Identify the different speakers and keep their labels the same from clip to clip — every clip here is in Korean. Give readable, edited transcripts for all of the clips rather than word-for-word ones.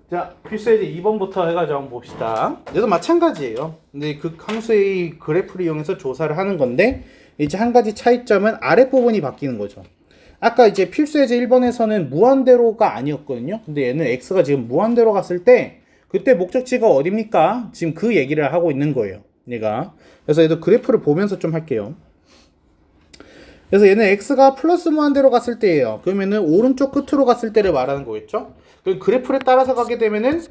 Speaker 1: 자, 필수예제 2번부터 해가지고 한번 봅시다. 얘도 마찬가지예요. 근데 그 함수의 그래프를 이용해서 조사를 하는 건데, 이제 한 가지 차이점은 아랫부분이 바뀌는 거죠. 아까 이제 필수예제 1번에서는 무한대로가 아니었거든요. 근데 얘는 x가 지금 무한대로 갔을 때, 그때 목적지가 어딥니까? 지금 그 얘기를 하고 있는 거예요. 얘가. 그래서 얘도 그래프를 보면서 좀 할게요. 그래서 얘는 x가 플러스 무한대로 갔을 때예요. 그러면은 오른쪽 끝으로 갔을 때를 말하는 거겠죠? 그럼 그래프를 따라서 가게 되면은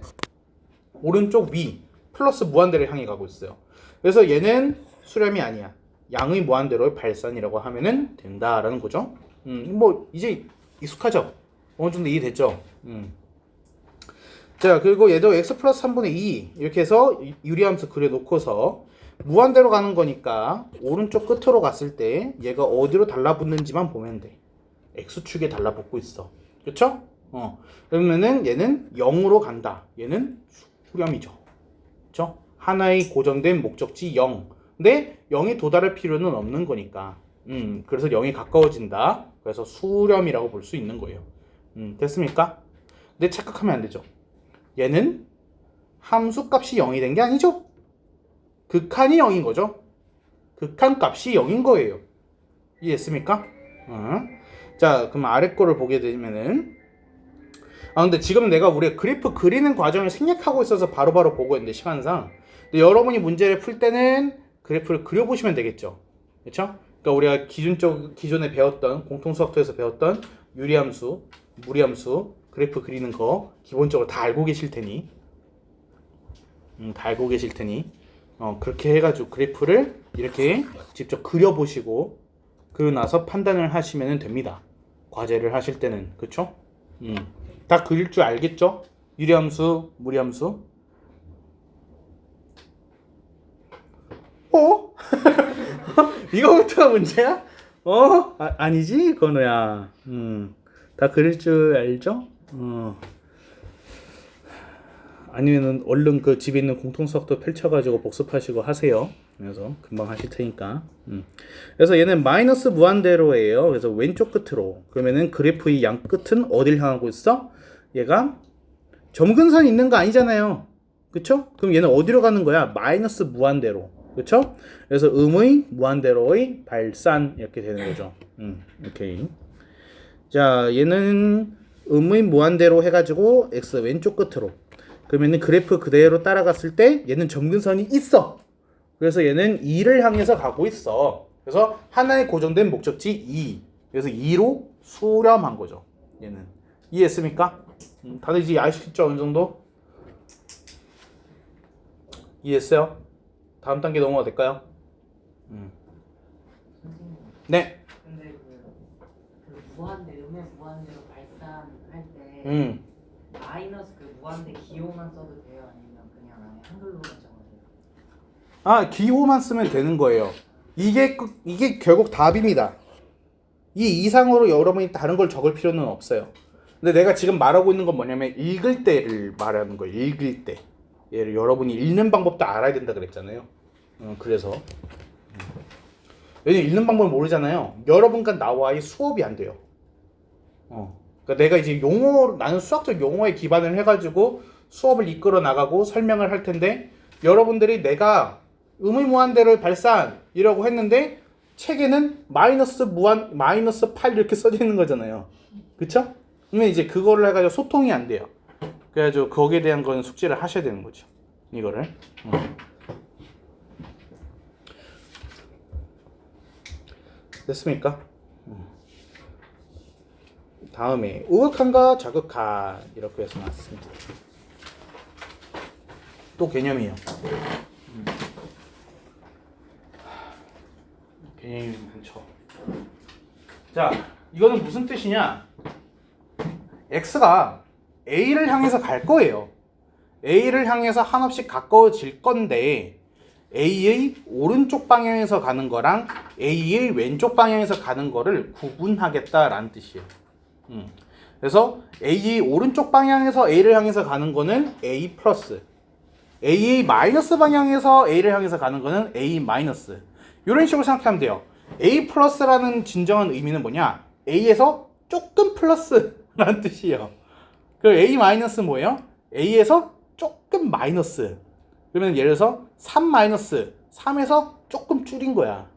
Speaker 1: 오른쪽 위 플러스 무한대를 향해 가고 있어요. 그래서 얘는 수렴이 아니야. 양의 무한대로의 발산이라고 하면은 된다라는 거죠. 뭐 이제 익숙하죠? 어느 정도 이해됐죠? 자, 그리고 얘도 x 플러스 3분의 2 이렇게 해서 유리함수 그려놓고서 무한대로 가는 거니까 오른쪽 끝으로 갔을 때 얘가 어디로 달라붙는지만 보면 돼. x축에 달라붙고 있어. 그쵸? 그러면은 얘는 0으로 간다. 얘는 수렴이죠. 그쵸? 하나의 고정된 목적지 0. 근데 0에 도달할 필요는 없는 거니까. 그래서 0이 가까워진다. 그래서 수렴이라고 볼 수 있는 거예요. 됐습니까? 근데 착각하면 안 되죠. 얘는 함수값이 0이 된 게 아니죠. 극한이 0인 거죠. 극한 값이 0인 거예요. 이해했습니까? 자, 그럼 아래 거를 보게 되면은 근데 지금 내가 우리가 그래프 그리는 과정을 생략하고 있어서 바로바로 보고 있는데 시간상. 근데 여러분이 문제를 풀 때는 그래프를 그려보시면 되겠죠. 그렇죠? 그러니까 우리가 기존에 배웠던 공통수학토에서 배웠던 유리함수, 무리함수, 그래프 그리는 거 기본적으로 다 알고 계실 테니 그렇게 해가지고 그래프를 이렇게 직접 그려보시고 그러고 나서 판단을 하시면 됩니다. 과제를 하실 때는. 그쵸? 다 그릴 줄 알겠죠? 유리함수, 무리함수. 이거부터가 문제야? 아니지, 건우야. 다 그릴 줄 알죠? 아니면은 얼른 그 집에 있는 공통수학도 펼쳐가지고 복습하시고 하세요. 그래서 금방 하실 테니까. 그래서 얘는 마이너스 무한대로예요. 그래서 왼쪽 끝으로. 그러면은 그래프의 양 끝은 어딜 향하고 있어? 얘가 점근선이 있는 거 아니잖아요. 그쵸? 그럼 얘는 어디로 가는 거야? 마이너스 무한대로. 그쵸? 그래서 음의 무한대로의 발산 이렇게 되는 거죠. 오케이. 자, 얘는 음의 무한대로 해가지고 x 왼쪽 끝으로. 그러면은 그래프 그대로 따라갔을 때 얘는 점근선이 있어. 그래서 얘는 2를 향해서 가고 있어. 그래서 하나의 고정된 목적지 2. 그래서 2로 수렴한 거죠. 얘는. 이해했습니까? 다들 이제 아시겠죠? 어느 정도? 이해했어요? 다음 단계 넘어가 될까요? 네.
Speaker 2: 근데 음의 무한대로 발산할 때 마이너스 그 무한대 기호만 써도 돼요? 아니면 그냥 아예 한글로만 적어도 돼요?
Speaker 1: 기호만 쓰면 되는 거예요. 이게 결국 답입니다. 이 이상으로 여러분이 다른 걸 적을 필요는 없어요. 근데 내가 지금 말하고 있는 건 뭐냐면 읽을 때를 말하는 거예요. 읽을 때. 얘를 여러분이 읽는 방법도 알아야 된다 그랬잖아요. 그래서 왜냐면 읽는 방법을 모르잖아요. 여러분과 나와의 수업이 안 돼요. 그러니까 내가 이제 나는 수학적 용어에 기반을 해가지고 수업을 이끌어 나가고 설명을 할 텐데 여러분들이 내가 음의 무한대로의 발산이라고 했는데 책에는 마이너스 8 이렇게 써져 있는 거잖아요. 그쵸? 그러면 이제 그거를 해가지고 소통이 안 돼요. 그래가지고 거기에 대한 거는 숙지를 하셔야 되는 거죠. 이거를. 됐습니까? 다음에 우극한과 자극한 이렇게 해서 나왔습니다. 또 개념이에요. 개념이 많죠. 자, 이거는 무슨 뜻이냐? x가 a를 향해서 갈 거예요. a를 향해서 한없이 가까워질 건데 a의 오른쪽 방향에서 가는 거랑 a의 왼쪽 방향에서 가는 거를 구분하겠다라는 뜻이에요. 그래서 a의 오른쪽 방향에서 a를 향해서 가는 거는 a 플러스, a의 마이너스 방향에서 a를 향해서 가는 거는 a 마이너스. 이런 식으로 생각하면 돼요. a 플러스라는 진정한 의미는 뭐냐? a에서 조금 플러스라는 뜻이에요. 그 a 마이너스 뭐예요? a에서 조금 마이너스. 그러면 예를 들어서 3 마이너스 3에서 조금 줄인 거야.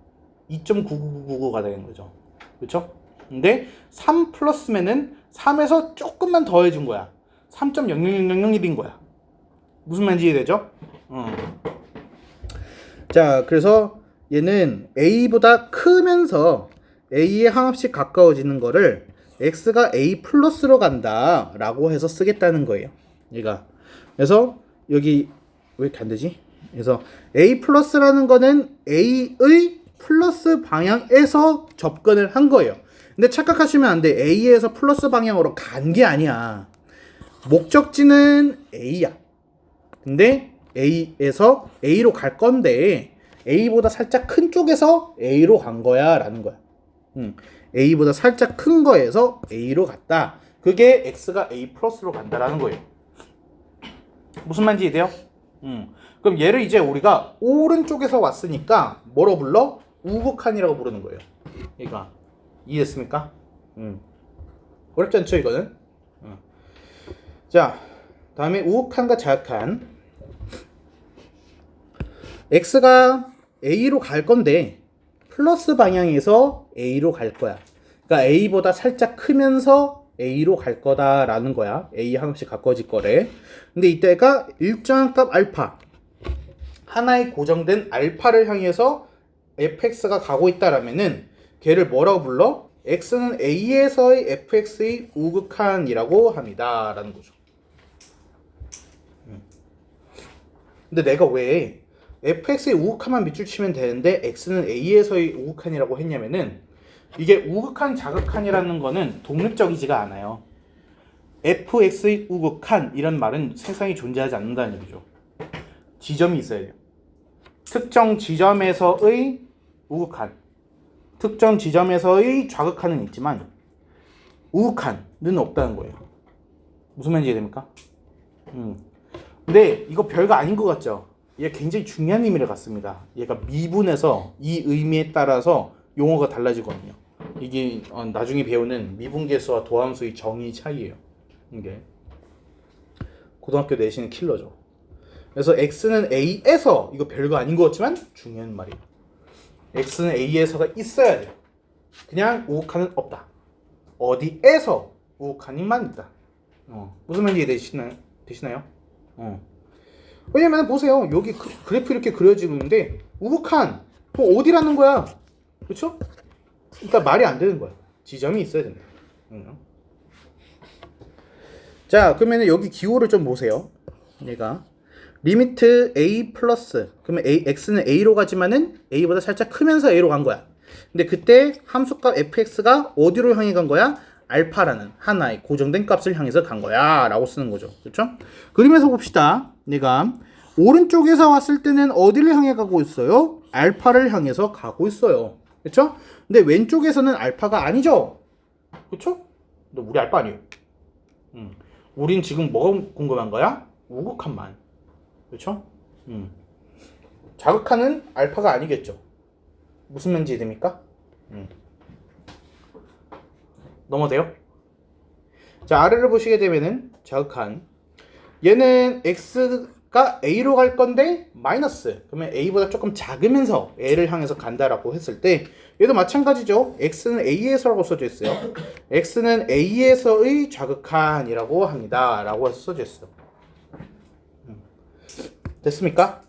Speaker 1: 2.9999가 되는 거죠. 그렇죠? 근데 3 플러스면은 3에서 조금만 더해준 거야. 3.00001인 거야. 무슨 말인지 이해되죠? 자, 그래서 얘는 a보다 크면서 a에 한없씩 가까워지는 거를 x가 a 플러스로 간다 라고 해서 쓰겠다는 거예요. 얘가. 그래서 여기 왜 이렇게 안 되지? 그래서 a 플러스라는 거는 a의 플러스 방향에서 접근을 한 거예요. 근데 착각하시면 안 돼. a에서 플러스 방향으로 간 게 아니야. 목적지는 a야. 근데 a에서 a로 갈 건데 a보다 살짝 큰 쪽에서 a로 간 거야 라는 거야. a보다 살짝 큰 거에서 a로 갔다. 그게 x가 a 플러스로 간다라는 거예요. 무슨 말인지 이해돼요? 그럼 얘를 이제 우리가 오른쪽에서 왔으니까 뭐로 불러? 우극한이라고 부르는 거예요. 얘가 이해됐습니까? 어렵지 않죠 이거는? 자, 다음에 우극한과 자극한. x가 a로 갈 건데 플러스 방향에서 a로 갈 거야. 그러니까 a보다 살짝 크면서 a로 갈 거다라는 거야. a 한없씩 가까워질 거래. 근데 이때가 일정한 값 알파, 하나의 고정된 알파를 향해서 fx가 가고 있다라면은 걔를 뭐라고 불러? x는 a에서의 fx의 우극한이라고 합니다 라는 거죠. 근데 내가 왜 fx의 우극한만 밑줄 치면 되는데 x는 a에서의 우극한이라고 했냐면은 이게 우극한 자극한이라는 거는 독립적이지가 않아요. fx의 우극한 이런 말은 세상에 존재하지 않는다는 얘기죠. 지점이 있어야 돼요. 특정 지점에서의 우극한, 특정 지점에서의 좌극한은 있지만 우극한은 없다는 거예요. 무슨 말인지 이해됩니까? 근데 이거 별거 아닌 것 같죠? 얘가 굉장히 중요한 의미를 갖습니다. 얘가 미분에서 이 의미에 따라서 용어가 달라지거든요. 이게 나중에 배우는 미분계수와 도함수의 정의 차이예요. 이게 고등학교 내신은 킬러죠. 그래서 x는 a에서, 이거 별거 아닌 것 같지만 중요한 말이에요. x는 a에서가 있어야 돼요. 그냥 우극한은 없다. 어디에서 우극한이만 있다. 무슨 말인지 되시나요? 왜냐면 보세요. 여기 그래프 이렇게 그려지고 있는데 우극한 그럼 어디라는 거야? 그렇죠? 그러니까 말이 안 되는 거야. 지점이 있어야 된다. 자, 그러면 여기 기호를 좀 보세요. 얘가 리미트 a 플러스, 그러면 x는 a로 가지만은 a보다 살짝 크면서 a로 간 거야. 근데 그때 함수값 fx가 어디로 향해 간 거야? 알파라는 하나의 고정된 값을 향해서 간 거야 라고 쓰는 거죠. 그렇죠? 그림에서 봅시다. 내가 오른쪽에서 왔을 때는 어디를 향해 가고 있어요? 알파를 향해서 가고 있어요. 그렇죠? 근데 왼쪽에서는 알파가 아니죠? 그렇죠? 근데 우리 알파 아니에요. 우린 지금 뭐가 궁금한 거야? 우극한만. 그렇죠? 자극하는 알파가 아니겠죠. 무슨 말인지 됩니까? 넘어돼요? 자, 아래를 보시게 되면은 자극한 얘는 x가 a로 갈 건데 마이너스, 그러면 a보다 조금 작으면서 a를 향해서 간다라고 했을 때 얘도 마찬가지죠. x는 a에서라고 써져 있어요. x는 a에서의 자극한이라고 합니다 라고 해서 써져 있어요. 됐습니까?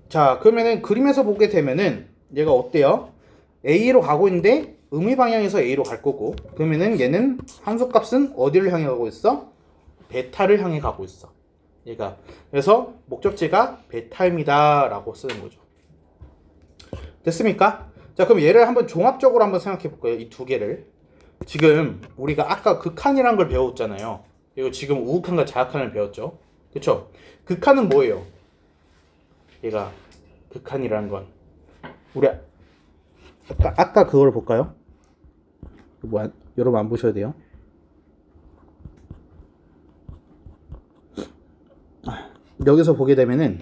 Speaker 1: 자, 그러면은 그림에서 보게 되면은 얘가 어때요? a로 가고 있는데 음의 방향에서 a로 갈 거고, 그러면은 얘는 함수값은 어디를 향해 가고 있어? 베타를 향해 가고 있어. 얘가. 그래서 목적지가 베타입니다 라고 쓰는 거죠. 됐습니까? 자, 그럼 얘를 한번 종합적으로 한번 생각해 볼까요? 이 두 개를. 지금 우리가 아까 극한이란 걸 배웠잖아요. 그리고 지금 우극한과 자극한을 배웠죠. 그쵸? 극한은 뭐예요? 얘가 극한이라는 건 우리 아까 그걸 볼까요? 여러분 안 보셔야 돼요. 여기서 보게 되면은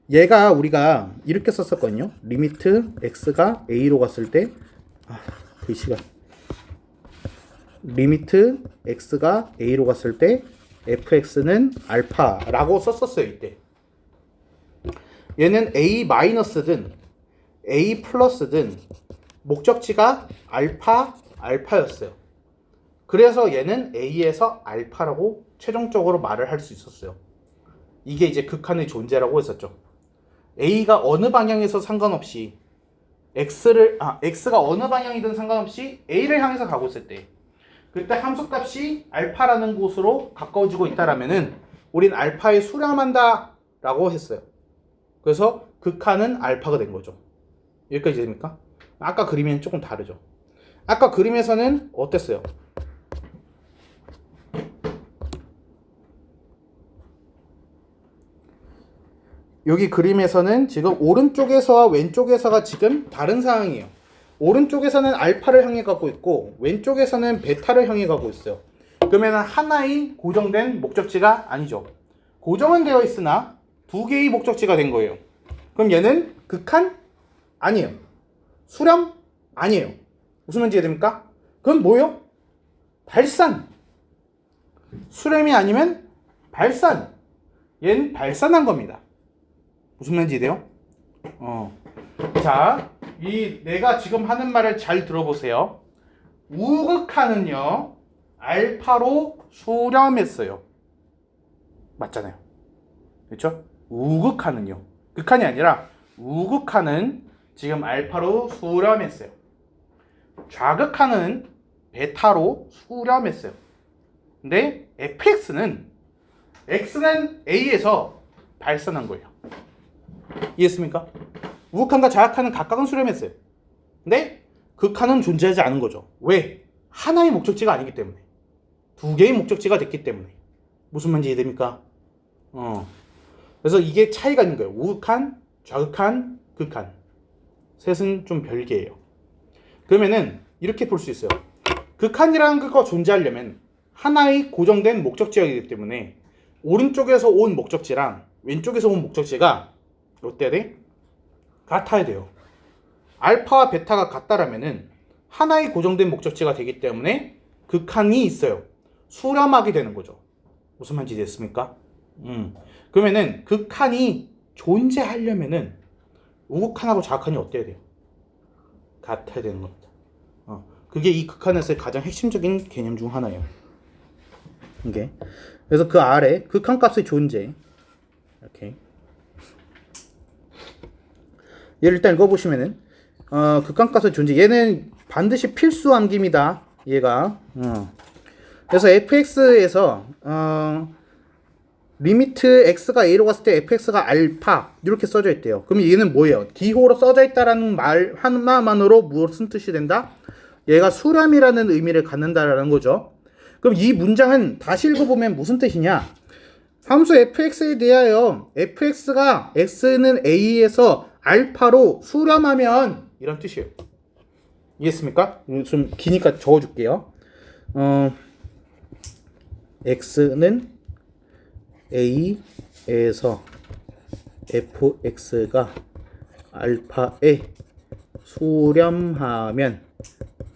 Speaker 1: 얘가 우리가 이렇게 썼었거든요. 리미트 x가 a로 갔을 때 글씨가 리미트 x가 a로 갔을 때 fx는 알파라고 썼었어요 이때. 얘는 a 마이너스든 a 플러스든 목적지가 알파였어요. 그래서 얘는 a에서 알파라고 최종적으로 말을 할 수 있었어요. 이게 이제 극한의 존재라고 했었죠. a가 어느 방향에서 상관없이 x가 어느 방향이든 상관없이 a를 향해서 가고 있을 때, 그때 함수값이 알파라는 곳으로 가까워지고 있다라면은 우린 알파에 수렴한다 라고 했어요. 그래서 극한은 알파가 된 거죠. 여기까지 됩니까? 아까 그림이랑 조금 다르죠. 아까 그림에서는 어땠어요? 여기 그림에서는 지금 오른쪽에서와 왼쪽에서가 지금 다른 상황이에요. 오른쪽에서는 알파를 향해 가고 있고 왼쪽에서는 베타를 향해 가고 있어요. 그러면 하나의 고정된 목적지가 아니죠. 고정은 되어 있으나 두 개의 목적지가 된 거예요. 그럼 얘는 극한? 아니에요. 수렴? 아니에요. 무슨 말인지 이해됩니까? 그럼 뭐예요? 발산. 수렴이 아니면 발산. 얘는 발산한 겁니다. 무슨 말인지 이해돼요? 자, 내가 지금 하는 말을 잘 들어보세요. 우극한은요, 알파로 수렴했어요. 맞잖아요. 그렇죠? 우극한은요. 극한이 아니라 우극한은 지금 알파로 수렴했어요. 좌극한은 베타로 수렴했어요. 근데 fx는 a에서 발산한 거예요. 이해했습니까? 우극한과 좌극한은 각각은 수렴했어요. 근데 극한은 존재하지 않은 거죠. 왜? 하나의 목적지가 아니기 때문에. 두 개의 목적지가 됐기 때문에. 무슨 말인지 이해됩니까? 그래서 이게 차이가 있는 거예요. 우극한, 좌극한, 극한. 셋은 좀 별개예요. 그러면은 이렇게 볼 수 있어요. 극한이라는 것과 존재하려면 하나의 고정된 목적지이기 때문에 오른쪽에서 온 목적지랑 왼쪽에서 온 목적지가 어때야 돼? 같아야 돼요. 알파와 베타가 같다라면은 하나의 고정된 목적지가 되기 때문에 극한이 있어요. 수렴하게 되는 거죠. 무슨 말인지 됐습니까? 그러면은 극한이 존재하려면은 우극한하고 좌극한이 어때야 돼요? 같아야 되는 겁니다. 그게 이 극한에서의 가장 핵심적인 개념 중 하나예요. 이게. 그래서 그 아래 극한값의 존재. 이렇게. 얘를 일단 읽어보시면은 극한값의 존재. 얘는 반드시 필수 암기입니다. 얘가. 그래서 fx에서 리미트 x가 a로 갔을 때 fx가 알파 이렇게 써져 있대요. 그럼 얘는 뭐예요? D호로 써져 있다라는 말 하나만으로 무슨 뜻이 된다? 얘가 수렴이라는 의미를 갖는다라는 거죠. 그럼 이 문장은 다시 읽어보면 무슨 뜻이냐? 함수 fx에 대하여 fx가 x는 a에서 알파로 수렴하면 이런 뜻이에요. 이해했습니까? 좀 기니까 적어줄게요. x는 a에서 fx가 알파에 수렴하면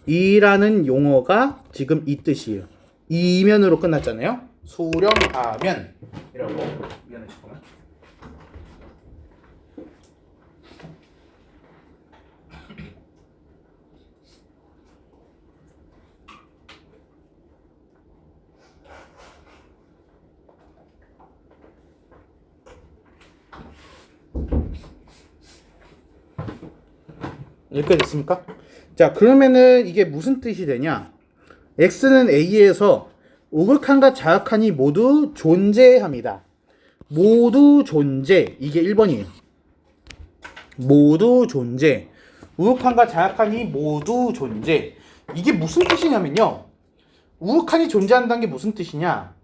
Speaker 1: 이라는 용어가 지금 이 뜻이에요. 이면으로 끝났잖아요. 수렴하면 이라고. 미안해, 잠깐만. 여기까지 됐습니까? 자, 그러면은 이게 무슨 뜻이 되냐? x는 a에서 우극한과 좌극한이 모두 존재합니다. 모두 존재. 이게 1번이에요. 모두 존재. 우극한과 좌극한이 모두 존재. 이게 무슨 뜻이냐면요. 우극한이 존재한다는 게 무슨 뜻이냐?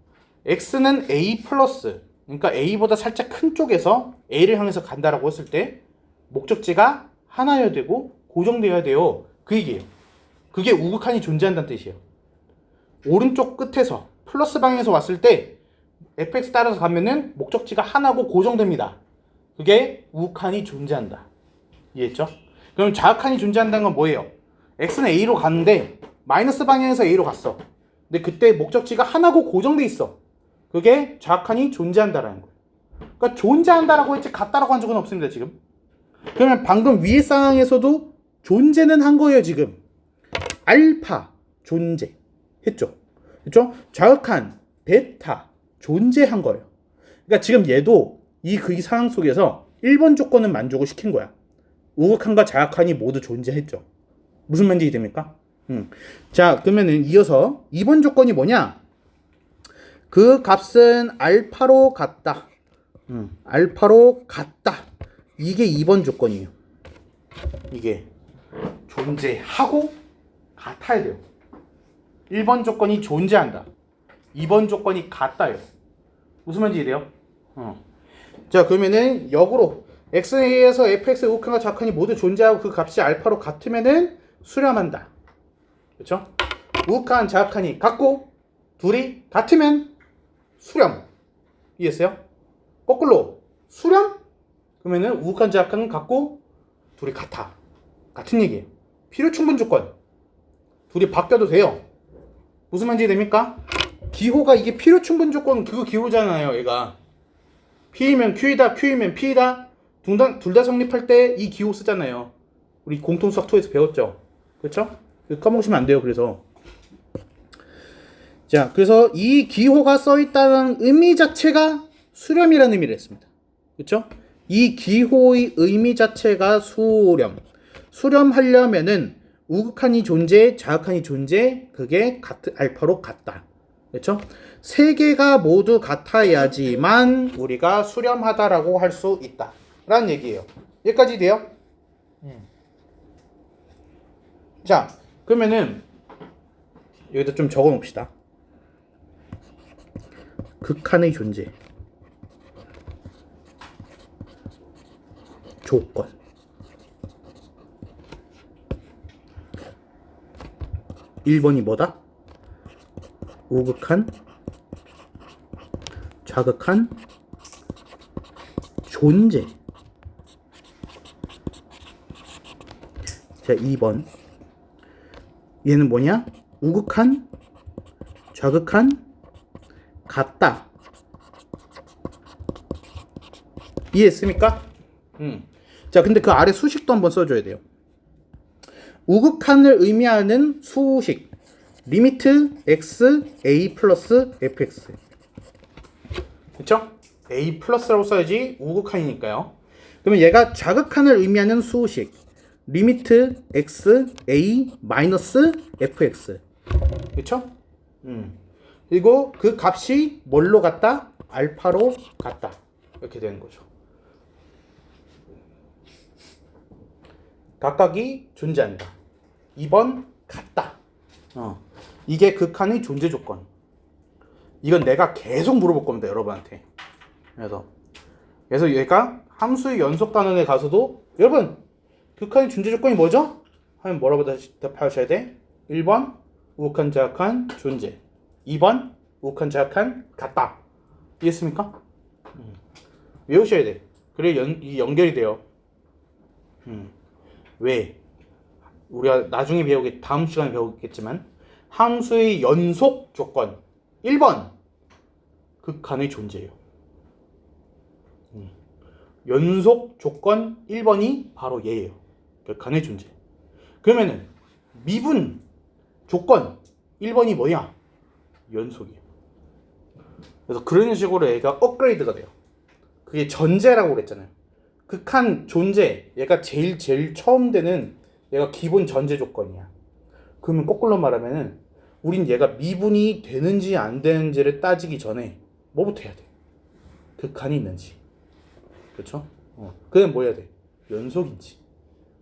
Speaker 1: x는 a 플러스, 그러니까 a보다 살짝 큰 쪽에서 a를 향해서 간다라고 했을 때 목적지가 하나여야 되고 고정되어야 돼요. 그 얘기예요. 그게 우극한이 존재한다는 뜻이에요. 오른쪽 끝에서 플러스 방향에서 왔을 때 fx 따라서 가면은 목적지가 하나고 고정됩니다. 그게 우극한이 존재한다. 이해했죠? 그럼 좌극한이 존재한다는 건 뭐예요? x는 a로 갔는데 마이너스 방향에서 a로 갔어. 근데 그때 목적지가 하나고 고정돼 있어. 그게 자악한이 존재한다라는 거예요. 그러니까 존재한다라고 했지 같다라고 한 적은 없습니다, 지금. 그러면 방금 위의 상황에서도 존재는 한 거예요, 지금. 알파 존재 했죠. 그렇죠? 자극한 베타 존재한 거예요. 그러니까 지금 얘도 이 상황 속에서 1번 조건은 만족을 시킨 거야. 우극한과 자극한이 모두 존재했죠. 무슨 말인지 됩니까? 자, 그러면은 이어서 2번 조건이 뭐냐? 그 값은 알파로 같다. 알파로 같다. 이게 2번 조건이에요. 이게 존재하고 같아야 돼요. 1번 조건이 존재한다. 2번 조건이 같다요. 무슨 말인지 이해돼요? 자, 그러면은 역으로 x에서 fx의 우극한과 좌극한이 모두 존재하고 그 값이 알파로 같으면은 수렴한다. 그렇죠? 우극한, 좌극한이 같고 둘이 같으면 수렴. 이해했어요? 거꾸로 수렴? 그러면은 우극한, 좌극한은 같고 둘이 같아. 같은 얘기예요. 필요 충분 조건. 둘이 바뀌어도 돼요. 무슨 말인지 됩니까? 기호가 이게 필요 충분 조건 그거 기호잖아요, 얘가. P이면 Q이다, Q이면 P이다. 둘 다 성립할 때 이 기호 쓰잖아요. 우리 공통수학 2에서 배웠죠. 그렇죠? 까먹으시면 안 돼요. 그래서 자, 그래서 이 기호가 써 있다는 의미 자체가 수렴이라는 의미를 했습니다. 그렇죠? 이 기호의 의미 자체가 수렴. 수렴하려면은 우극한이 존재, 자극한이 존재, 그게 알파로 같다. 그렇죠? 세 개가 모두 같아야지만 우리가 수렴하다라고 할 수 있다. 라는 얘기예요. 여기까지 돼요? 자, 그러면은 여기다 좀 적어 놓읍시다. 극한의 존재. 조건. (1번이) 뭐다? 우극한, 자극한, 존재. 자, 2번. 얘는 뭐냐? 우극한, 자극한, 같다. 이해했습니까? 자, 근데 그 아래 수식도 한번 써줘야 돼요. 우극한을 의미하는 수식. 리미트 x a 플러스 fx. 그쵸? a 플러스라고 써야지 우극한이니까요. 그러면 얘가 자극한을 의미하는 수식. 리미트 x a 마이너스 fx. 그쵸? 그리고 그 값이 뭘로 같다? 알파로 같다. 이렇게 되는 거죠. 각각이 존재한다. 2번 같다. 이게 극한의 존재 조건. 이건 내가 계속 물어볼 겁니다, 여러분한테. 그래서 얘가 함수의 연속 단원에 가서도 여러분 극한의 존재 조건이 뭐죠? 하면 뭐라고 대답하셔야 돼? 1번 우극한 자극한 존재. 2번 우극한 자극한 같다. 이해했습니까? 외우셔야 돼. 그래 이 연결이 돼요. 왜? 우리가 나중에 다음 시간에 배우겠지만 함수의 연속 조건 1번 극한의 존재예요. 연속 조건 1번이 바로 얘예요. 극한의 존재. 그러면은 미분 조건 1번이 뭐냐? 연속이에요. 그래서 그런 식으로 얘가 업그레이드가 돼요. 그게 전제라고 그랬잖아요. 극한 존재, 얘가 제일 처음 되는 얘가 기본 전제 조건이야. 그러면 거꾸로 말하면은 우린 얘가 미분이 되는지 안 되는지를 따지기 전에 뭐부터 해야 돼? 극한이 있는지. 그렇죠? 그 다음 뭐 해야 돼? 연속인지.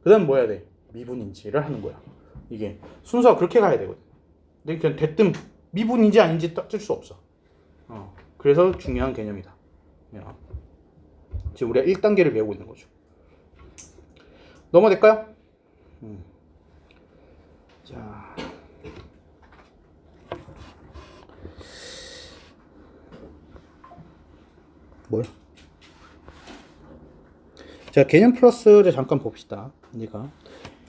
Speaker 1: 그 다음 뭐 해야 돼? 미분인지를 하는 거야. 이게 순서가 그렇게 가야 되거든. 근데 그냥 대뜸 미분인지 아닌지 따질 수 없어. 그래서 중요한 개념이다. 지금 우리가 1단계를 배우고 있는 거죠. 넘어갈까요? 자, 뭐야? 자, 개념 플러스를 잠깐 봅시다. 얘가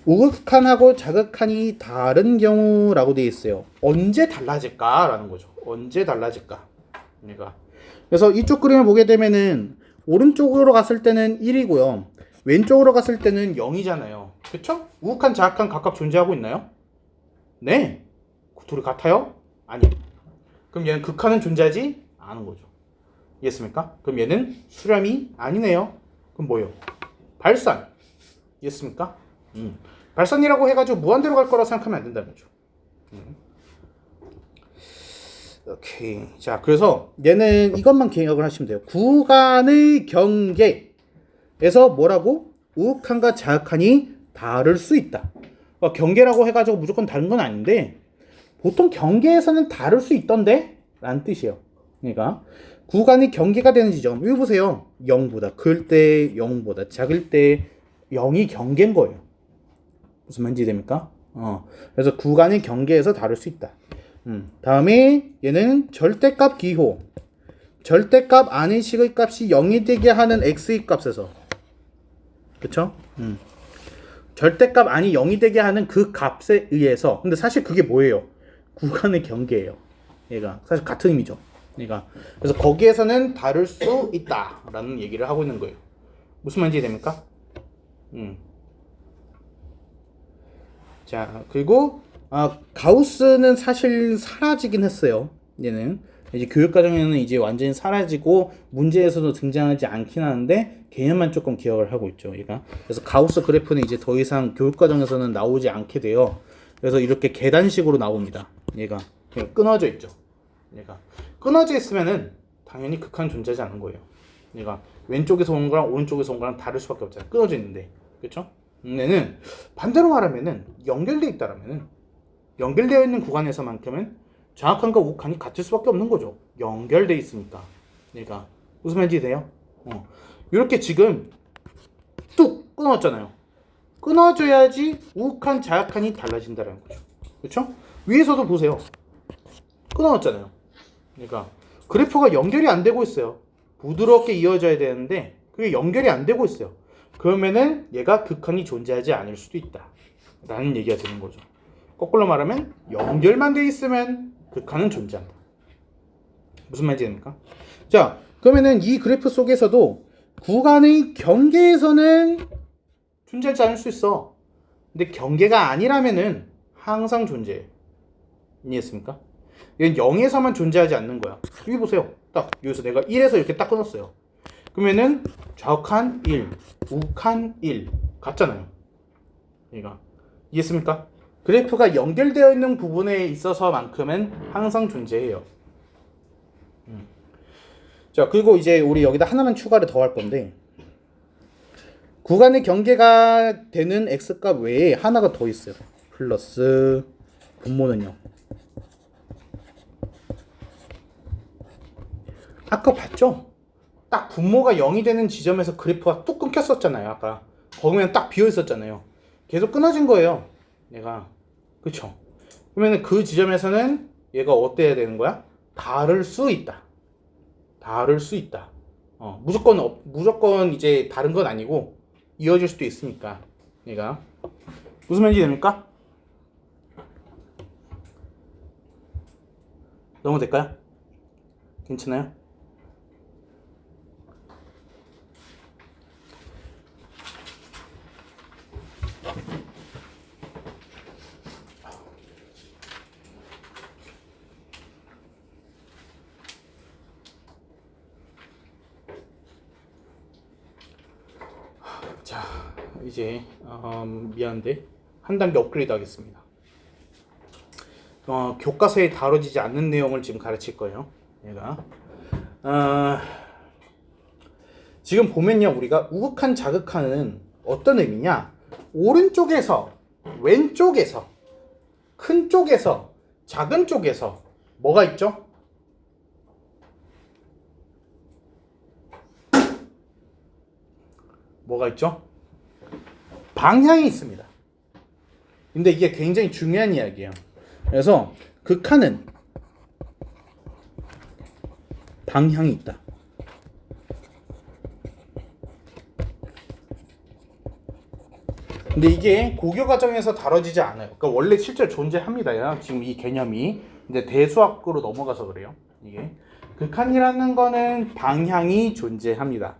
Speaker 1: 우극한하고 자극한이 다른 경우라고 되어 있어요. 언제 달라질까라는 거죠. 언제 달라질까? 얘가. 그래서 이쪽 그림을 보게 되면은 오른쪽으로 갔을 때는 1이고요. 왼쪽으로 갔을 때는 0이잖아요. 그쵸? 우극한 자악한 각각 존재하고 있나요? 네. 둘이 같아요? 아니요. 그럼 얘는 극한은 존재하지 않은 거죠. 이해했습니까? 그럼 얘는 수렴이 아니네요. 그럼 뭐예요? 발산. 이해했습니까? 발산이라고 해가지고 무한대로 갈 거라 생각하면 안 된다는 거죠. 오케이. 자, 그래서 얘는 이것만 기억을 하시면 돼요. 구간의 경계에서 뭐라고? 우극한과 자극한이 다를 수 있다. 그러니까 경계라고 해가지고 무조건 다른 건 아닌데 보통 경계에서는 다를 수 있던데? 라는 뜻이에요. 그러니까 구간이 경계가 되는 지점. 여기 보세요. 0보다 클 때, 0보다 작을 때 0이 경계인 거예요. 무슨 말인지 됩니까? 그래서 구간의 경계에서 다를 수 있다. 다음에 얘는 절대값 기호. 절대값 아닌 식의 값이 0이 되게 하는 x의 값에서. 그쵸? 절대값 아니 0이 되게 하는 그 값에 의해서. 근데 사실 그게 뭐예요? 구간의 경계예요. 얘가 사실 같은 의미죠. 얘가. 그래서 거기에서는 다를 수 있다라는 얘기를 하고 있는 거예요. 무슨 말인지 됩니까? 자, 그리고 가우스는 사실 사라지긴 했어요. 얘는 이제 교육과정에는 이제 완전히 사라지고 문제에서도 등장하지 않긴 하는데 개념만 조금 기억을 하고 있죠. 얘가. 그래서 가우스 그래프는 이제 더 이상 교육과정에서는 나오지 않게 돼요. 그래서 이렇게 계단식으로 나옵니다. 얘가 그냥 끊어져 있죠. 얘가 끊어져 있으면은 당연히 극한 존재하지 않는 거예요. 얘가 왼쪽에서 온 거랑 오른쪽에서 온 거랑 다를 수밖에 없잖아요. 끊어져 있는데, 그렇죠? 얘는 반대로 말하면은 연결되어 있다라면은 연결되어 있는 구간에서만큼은 정확한과 우극한이 같을 수밖에 없는 거죠. 연결되어 있으니까. 얘가 무슨 말인지 돼요? 이렇게 지금 뚝 끊어졌잖아요. 끊어져야지 우극한 자악한이 달라진다는 거죠. 그렇죠? 위에서도 보세요. 끊어졌잖아요. 그러니까 그래프가 연결이 안 되고 있어요. 부드럽게 이어져야 되는데 그게 연결이 안 되고 있어요. 그러면은 얘가 극한이 존재하지 않을 수도 있다 라는 얘기가 되는 거죠. 거꾸로 말하면 연결만 돼 있으면 극한은 존재한다. 무슨 말인지 됩니까? 자, 그러면은 이 그래프 속에서도 구간의 경계에서는 존재하지 않을 수 있어. 근데 경계가 아니라면은 항상 존재해. 이해했습니까? 이건 0에서만 존재하지 않는 거야. 여기 보세요. 딱 여기서 내가 1에서 이렇게 딱 끊었어요. 그러면은 좌욱한 1, 우욱한 1 같잖아요. 얘가 이해했습니까? 그래프가 연결되어 있는 부분에 있어서만큼은 항상 존재해요. 자, 그리고 이제 우리 여기다 하나만 추가를 더 할 건데 구간의 경계가 되는 x값 외에 하나가 더 있어요. 플러스 분모는요. 아까 봤죠? 딱 분모가 0이 되는 지점에서 그래프가 뚝 끊겼었잖아요. 아까 거기면 딱 비어 있었잖아요. 계속 끊어진 거예요. 얘가. 그쵸? 그러면 그 지점에서는 얘가 어때야 되는 거야? 다를 수 있다. 다를 수 있다. 무조건 이제 다른 건 아니고 이어질 수도 있으니까. 얘가 무슨 말인지 됩니까? 넘어도 될까요? 괜찮아요? 자, 이제 미안한데 한 단계 업그레이드 하겠습니다. 교과서에 다뤄지지 않는 내용을 지금 가르칠 거예요. 얘가 지금 보면요, 우리가 우극한 자극한은 어떤 의미냐? 오른쪽에서 왼쪽에서 큰 쪽에서 작은 쪽에서 뭐가 있죠? 뭐가 있죠? 방향이 있습니다. 근데 이게 굉장히 중요한 이야기예요. 그래서 극한은 방향이 있다. 근데 이게 고교 과정에서 다뤄지지 않아요. 그러니까 원래 실제로 존재합니다. 지금 이 개념이 이제 대수학으로 넘어가서 그래요. 이게 극한이라는 거는 방향이 존재합니다.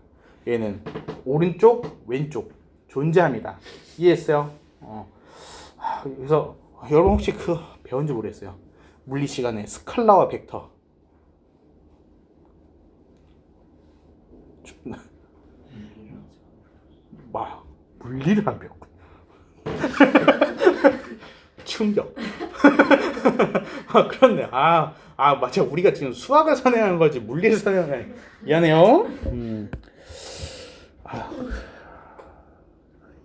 Speaker 1: 얘는 오른쪽, 왼쪽 존재합니다. 이해했어요? 그래서 여러분 혹시 그 배운지 모르겠어요. 물리 시간에 스칼라와 벡터. 물리를 안 배웠고. 충격. 그렇네. 맞아. 우리가 지금 수학을 선행하는 거지 물리를 선행하는. 미안해요.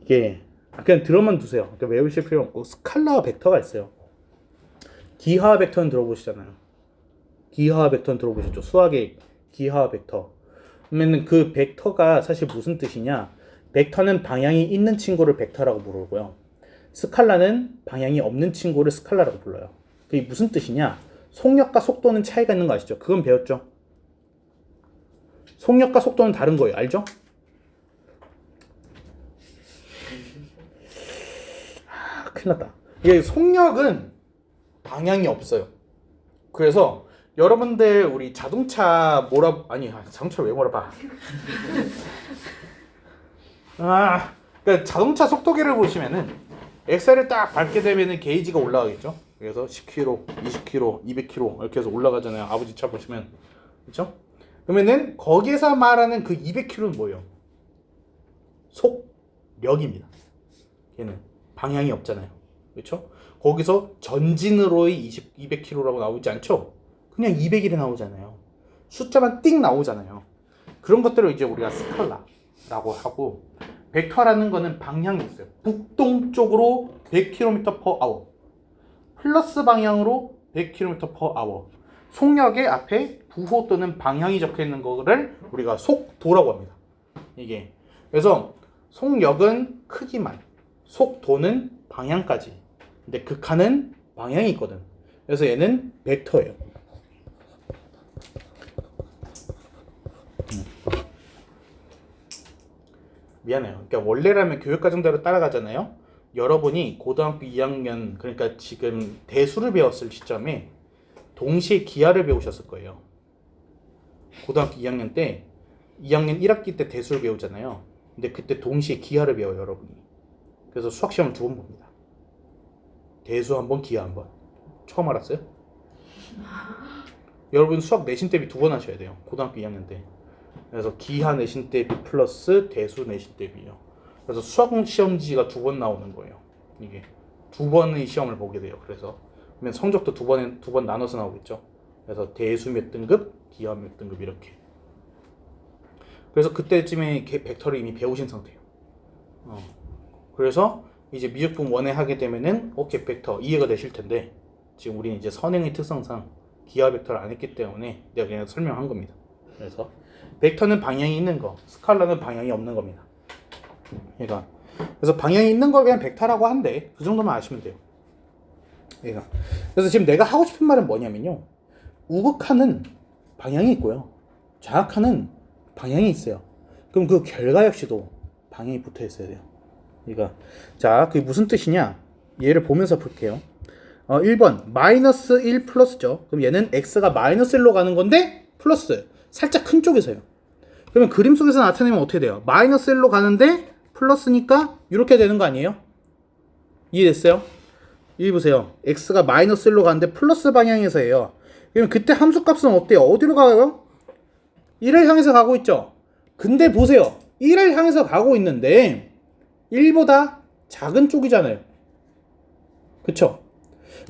Speaker 1: 이게 그냥 들어만 두세요. 그러니까 외우실 필요 없고 스칼라와 벡터가 있어요. 기하와 벡터는 들어보시잖아요. 기하와 벡터는 들어보셨죠? 수학의 기하와 벡터. 그러면 그 벡터가 사실 무슨 뜻이냐? 벡터는 방향이 있는 친구를 벡터라고 부르고요. 스칼라는 방향이 없는 친구를 스칼라라고 불러요. 그게 무슨 뜻이냐? 속력과 속도는 차이가 있는 거 아시죠? 그건 배웠죠? 속력과 속도는 다른 거예요. 알죠? 큰일 났다. 이게 속력은 방향이 없어요. 그래서 여러분들 우리 자동차 자동차 왜 몰아봐? 그러니까 자동차 속도계를 보시면은 엑셀을 딱 밟게 되면은 게이지가 올라가겠죠. 그래서 10km, 20km, 200km 이렇게 해서 올라가잖아요. 아버지 차 보시면. 그렇죠? 그러면은 거기에서 말하는 그 200km는 뭐예요? 속력입니다. 얘는 방향이 없잖아요. 그렇죠? 거기서 전진으로의 200km라고 나오지 않죠? 그냥 200일이 나오잖아요. 숫자만 띵 나오잖아요. 그런 것들을 이제 우리가 스칼라라고 하고, 벡터라는 거는 방향이 있어요. 북동쪽으로 100km/h, 플러스 방향으로 100km/h. 속력의 앞에 부호 또는 방향이 적혀 있는 거를 우리가 속도라고 합니다. 이게 그래서 속력은 크기만, 속도는 방향까지. 근데 극한은 방향이 있거든. 그래서 얘는 벡터예요. 미안해요. 그러니까 원래라면 교육과정대로 따라가잖아요. 여러분이 고등학교 2학년, 그러니까 지금 대수를 배웠을 시점에 동시에 기하를 배우셨을 거예요. 고등학교 2학년 때 2학년 1학기 때 대수를 배우잖아요. 근데 그때 동시에 기하를 배워요, 여러분이. 그래서 수학 시험을 2번 봅니다. 대수 1번, 기하 1번. 처음 알았어요? 여러분 수학 내신 대비 2번 하셔야 돼요. 고등학교 2학년 때. 그래서 기하 내신 대비 플러스 대수 내신 대비요. 그래서 수학 시험지가 2번 나오는 거예요. 이게 2번의 시험을 보게 돼요. 그래서 그러면 성적도 2번 나눠서 나오겠죠. 그래서 대수 몇 등급, 기하 몇 등급 이렇게. 그래서 그때쯤에 벡터를 이미 배우신 상태예요. 그래서 이제 미적분 원에 하게 되면은 오케이 벡터 이해가 되실 텐데, 지금 우리는 이제 선행의 특성상 기하 벡터를 안 했기 때문에 내가 그냥 설명한 겁니다. 그래서 벡터는 방향이 있는 거, 스칼라는 방향이 없는 겁니다. 얘가 그래서 방향이 있는 걸 그냥 벡터라고 한대. 그 정도만 아시면 돼요. 얘가 그래서 지금 내가 하고 싶은 말은 뭐냐면요, 우극한은 방향이 있고요, 좌극한은 방향이 있어요. 그럼 그 결과 역시도 방향이 붙어 있어야 돼요. 그러니까 자, 그게 무슨 뜻이냐? 얘를 보면서 볼게요. 1번 마이너스 1 플러스죠. 그럼 얘는 x가 마이너스 1로 가는 건데 플러스 살짝 큰 쪽에서요. 그러면 그림 속에서 나타내면 어떻게 돼요? 마이너스 1로 가는데 플러스니까 이렇게 되는 거 아니에요? 이해됐어요? 여기 보세요. x가 마이너스 1로 가는데 플러스 방향에서예요. 그러면 그때 함수값은 어때요? 어디로 가요? 1을 향해서 가고 있죠. 근데 보세요. 1을 향해서 가고 있는데 1보다 작은 쪽이잖아요. 그쵸?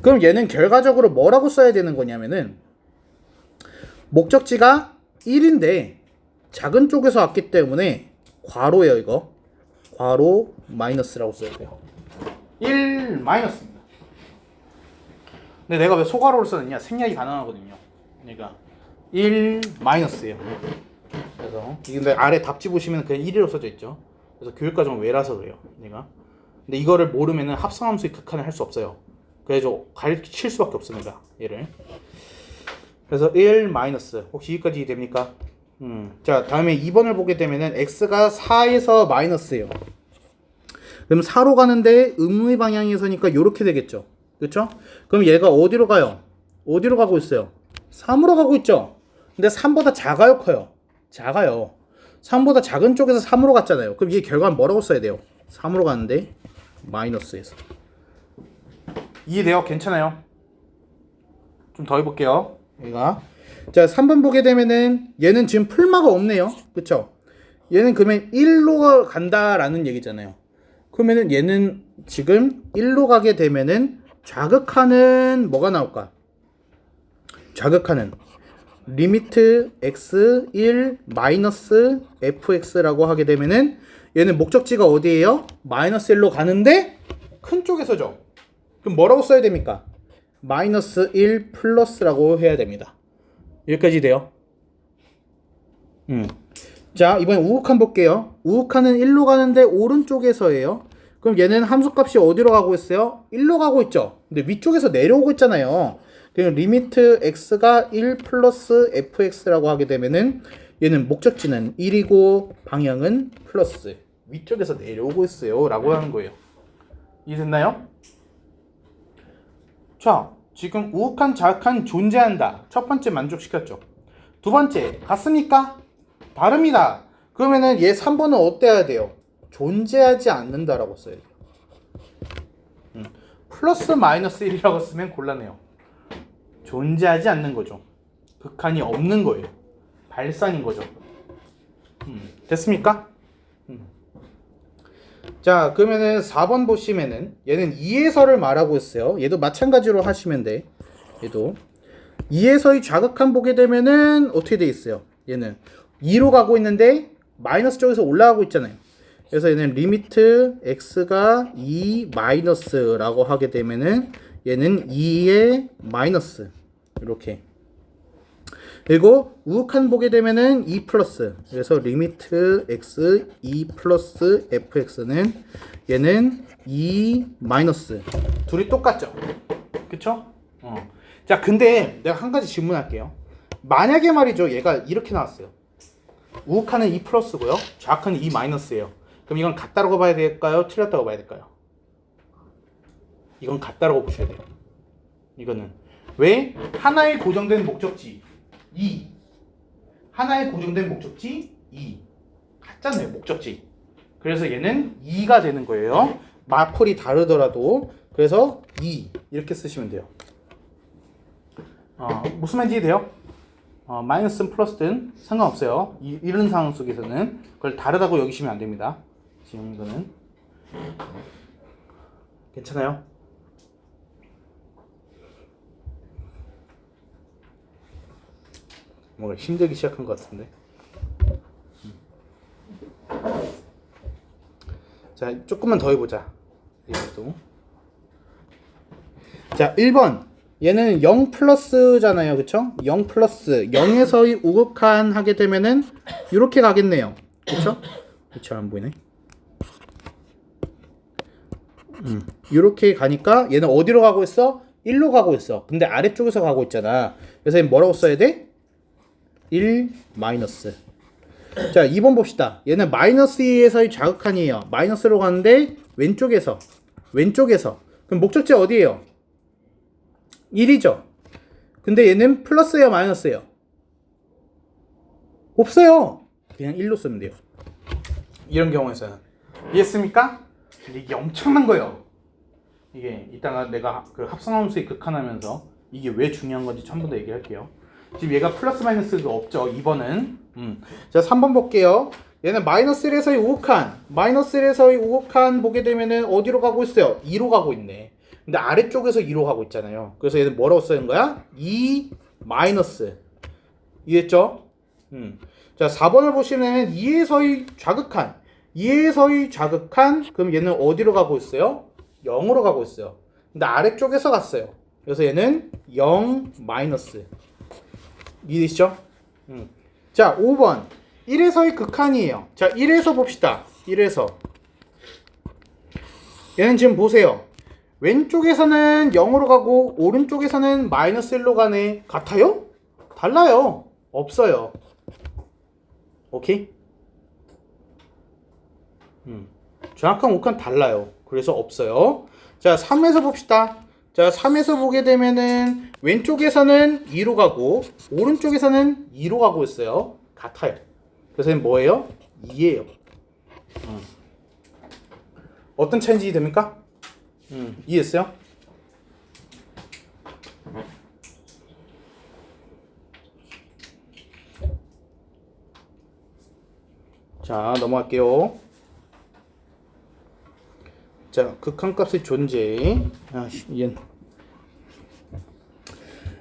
Speaker 1: 그럼 얘는 결과적으로 뭐라고 써야 되는 거냐면은, 목적지가 1인데 작은 쪽에서 왔기 때문에 괄호예요. 이거 괄호 마이너스라고 써야 돼요. 1 마이너스입니다. 근데 내가 왜 소괄호를 썼느냐? 생략이 가능하거든요. 그러니까 1 마이너스예요. 그래서 근데 아래 답지 보시면 그냥 1이라고 써져 있죠. 그래서 교육과정은 왜라서 그래요. 내가. 근데 이거를 모르면은 합성함수의 극한을 할 수 없어요. 그래서 가르칠 수밖에 없습니다. 얘를. 그래서 1 마이너스. 혹시 여기까지 됩니까? 자, 다음에 2번을 보게 되면은 x가 4에서 마이너스예요. 그럼 4로 가는데 음의 방향에서니까 이렇게 되겠죠. 그렇죠? 그럼 얘가 어디로 가요? 어디로 가고 있어요? 3으로 가고 있죠. 근데 3보다 작아요, 커요? 작아요. 3보다 작은 쪽에서 3으로 갔잖아요. 그럼 이 결과는 뭐라고 써야 돼요? 3으로 가는데 마이너스에서. 이해돼요? 괜찮아요? 좀 더 해볼게요. 얘가 자 3번 보게 되면은 얘는 지금 풀마가 없네요. 그쵸? 얘는 그러면 1로 간다라는 얘기잖아요. 그러면은 얘는 지금 1로 가게 되면은 좌극하는 뭐가 나올까? 좌극하는 리미트 x 1 마이너스 fx라고 하게 되면은 얘는 목적지가 어디예요? 마이너스 1로 가는데 큰 쪽에서죠. 그럼 뭐라고 써야 됩니까? 마이너스 1 플러스라고 해야 됩니다. 여기까지 돼요. 자, 이번엔 우극한 볼게요. 우극한은 1로 가는데 오른쪽에서예요. 그럼 얘는 함수값이 어디로 가고 있어요? 1로 가고 있죠. 근데 위쪽에서 내려오고 있잖아요. 그럼 리미트 x가 1 플러스 fx라고 하게 되면은 얘는 목적지는 1이고 방향은 플러스. 위쪽에서 내려오고 있어요. 라고 하는 거예요. 이해됐나요? 자, 지금 우극한, 좌극한 존재한다. 첫 번째 만족시켰죠. 두 번째, 같습니까? 다릅니다. 그러면은 얘 3번은 어때야 돼요? 존재하지 않는다라고 써야 돼요. 플러스 마이너스 1이라고 쓰면 곤란해요. 존재하지 않는 거죠. 극한이 없는 거예요. 발산인 거죠. 됐습니까? 자, 그러면은 4번 보시면은 얘는 2에서를 말하고 있어요. 얘도 마찬가지로 하시면 돼. 얘도 2에서의 좌극한 보게 되면은 어떻게 돼 있어요? 얘는 2로 가고 있는데 마이너스 쪽에서 올라가고 있잖아요. 그래서 얘는 리미트 x가 2 마이너스라고 하게 되면은 얘는 2의 마이너스 이렇게. 그리고 우극한 보게 되면은 2 플러스. 그래서 리미트 x 2 플러스 fx는 얘는 2 마이너스. 둘이 똑같죠? 그쵸? 자, 근데 내가 한 가지 질문할게요. 만약에 말이죠, 얘가 이렇게 나왔어요. 우극한은 2 플러스고요. 좌극한은 2 마이너스예요. 그럼 이건 같다라고 봐야 될까요? 틀렸다고 봐야 될까요? 이건 같다라고 보셔야 돼요. 이거는 왜? 하나의 고정된 목적지 2. 하나의 고정된 목적지 2. 같잖아요, 목적지. 그래서 얘는 2가 되는 거예요. 마폴이 다르더라도. 그래서 2 이렇게 쓰시면 돼요. 무슨 말인지 돼요? 마이너스든 플러스든 상관없어요. 이런 상황 속에서는 그걸 다르다고 여기시면 안 됩니다. 지금 이거는 괜찮아요? 뭐 힘들기 시작한 것 같은데. 자, 조금만 더 해보자. 이것도. 자, 1번. 얘는 0 플러스잖아요. 그쵸? 0 플러스. 0에서의 우극한 하게 되면은 이렇게 가겠네요. 그쵸? 그쵸? 안 보이네. 이렇게 가니까 얘는 어디로 가고 있어? 1로 가고 있어. 근데 아래쪽에서 가고 있잖아. 그래서 얘는 뭐라고 써야 돼? 1 마이너스. 자, 2번 봅시다. 얘는 마이너스 2에서의 좌극한이에요. 마이너스로 가는데 왼쪽에서. 그럼 목적지 어디예요? 1이죠. 근데 얘는 플러스예요, 마이너스예요? 없어요. 그냥 1로 쓰면 돼요. 이런 경우에서는. 이해했습니까? 이게 엄청난 거예요. 이게 이따가 내가 그 합성함수의 극한하면서 이게 왜 중요한 건지 전부 다 얘기할게요. 지금 얘가 플러스 마이너스가 없죠. 2번은. 자, 3번 볼게요. 얘는 마이너스 1에서의 우극한. 마이너스 1에서의 우극한 보게 되면은 어디로 가고 있어요? 2로 가고 있네. 근데 아래쪽에서 2로 가고 있잖아요. 그래서 얘는 뭐라고 쓰는 거야? 2 마이너스. 이해했죠? 자, 4번을 보시면 2에서의 좌극한. 2에서의 좌극한. 그럼 얘는 어디로 가고 있어요? 0으로 가고 있어요. 근데 아래쪽에서 갔어요. 그래서 얘는 0 마이너스. 이해되시죠? 자, 5번. 1에서의 극한이에요. 자, 1에서 봅시다. 1에서. 얘는 지금 보세요. 왼쪽에서는 0으로 가고 오른쪽에서는 마이너스 1로 가네. 같아요? 달라요. 없어요. 오케이? 정확한 우극한 달라요. 그래서 없어요. 자, 3에서 봅시다. 자, 3에서 보게 되면은 왼쪽에서는 2로 가고 오른쪽에서는 2로 가고 있어요. 같아요. 그래서 얘는 뭐예요? 2예요. 어떤 차이인지 됩니까? 이해했어요? 자, 넘어갈게요. 자, 극한값의 존재.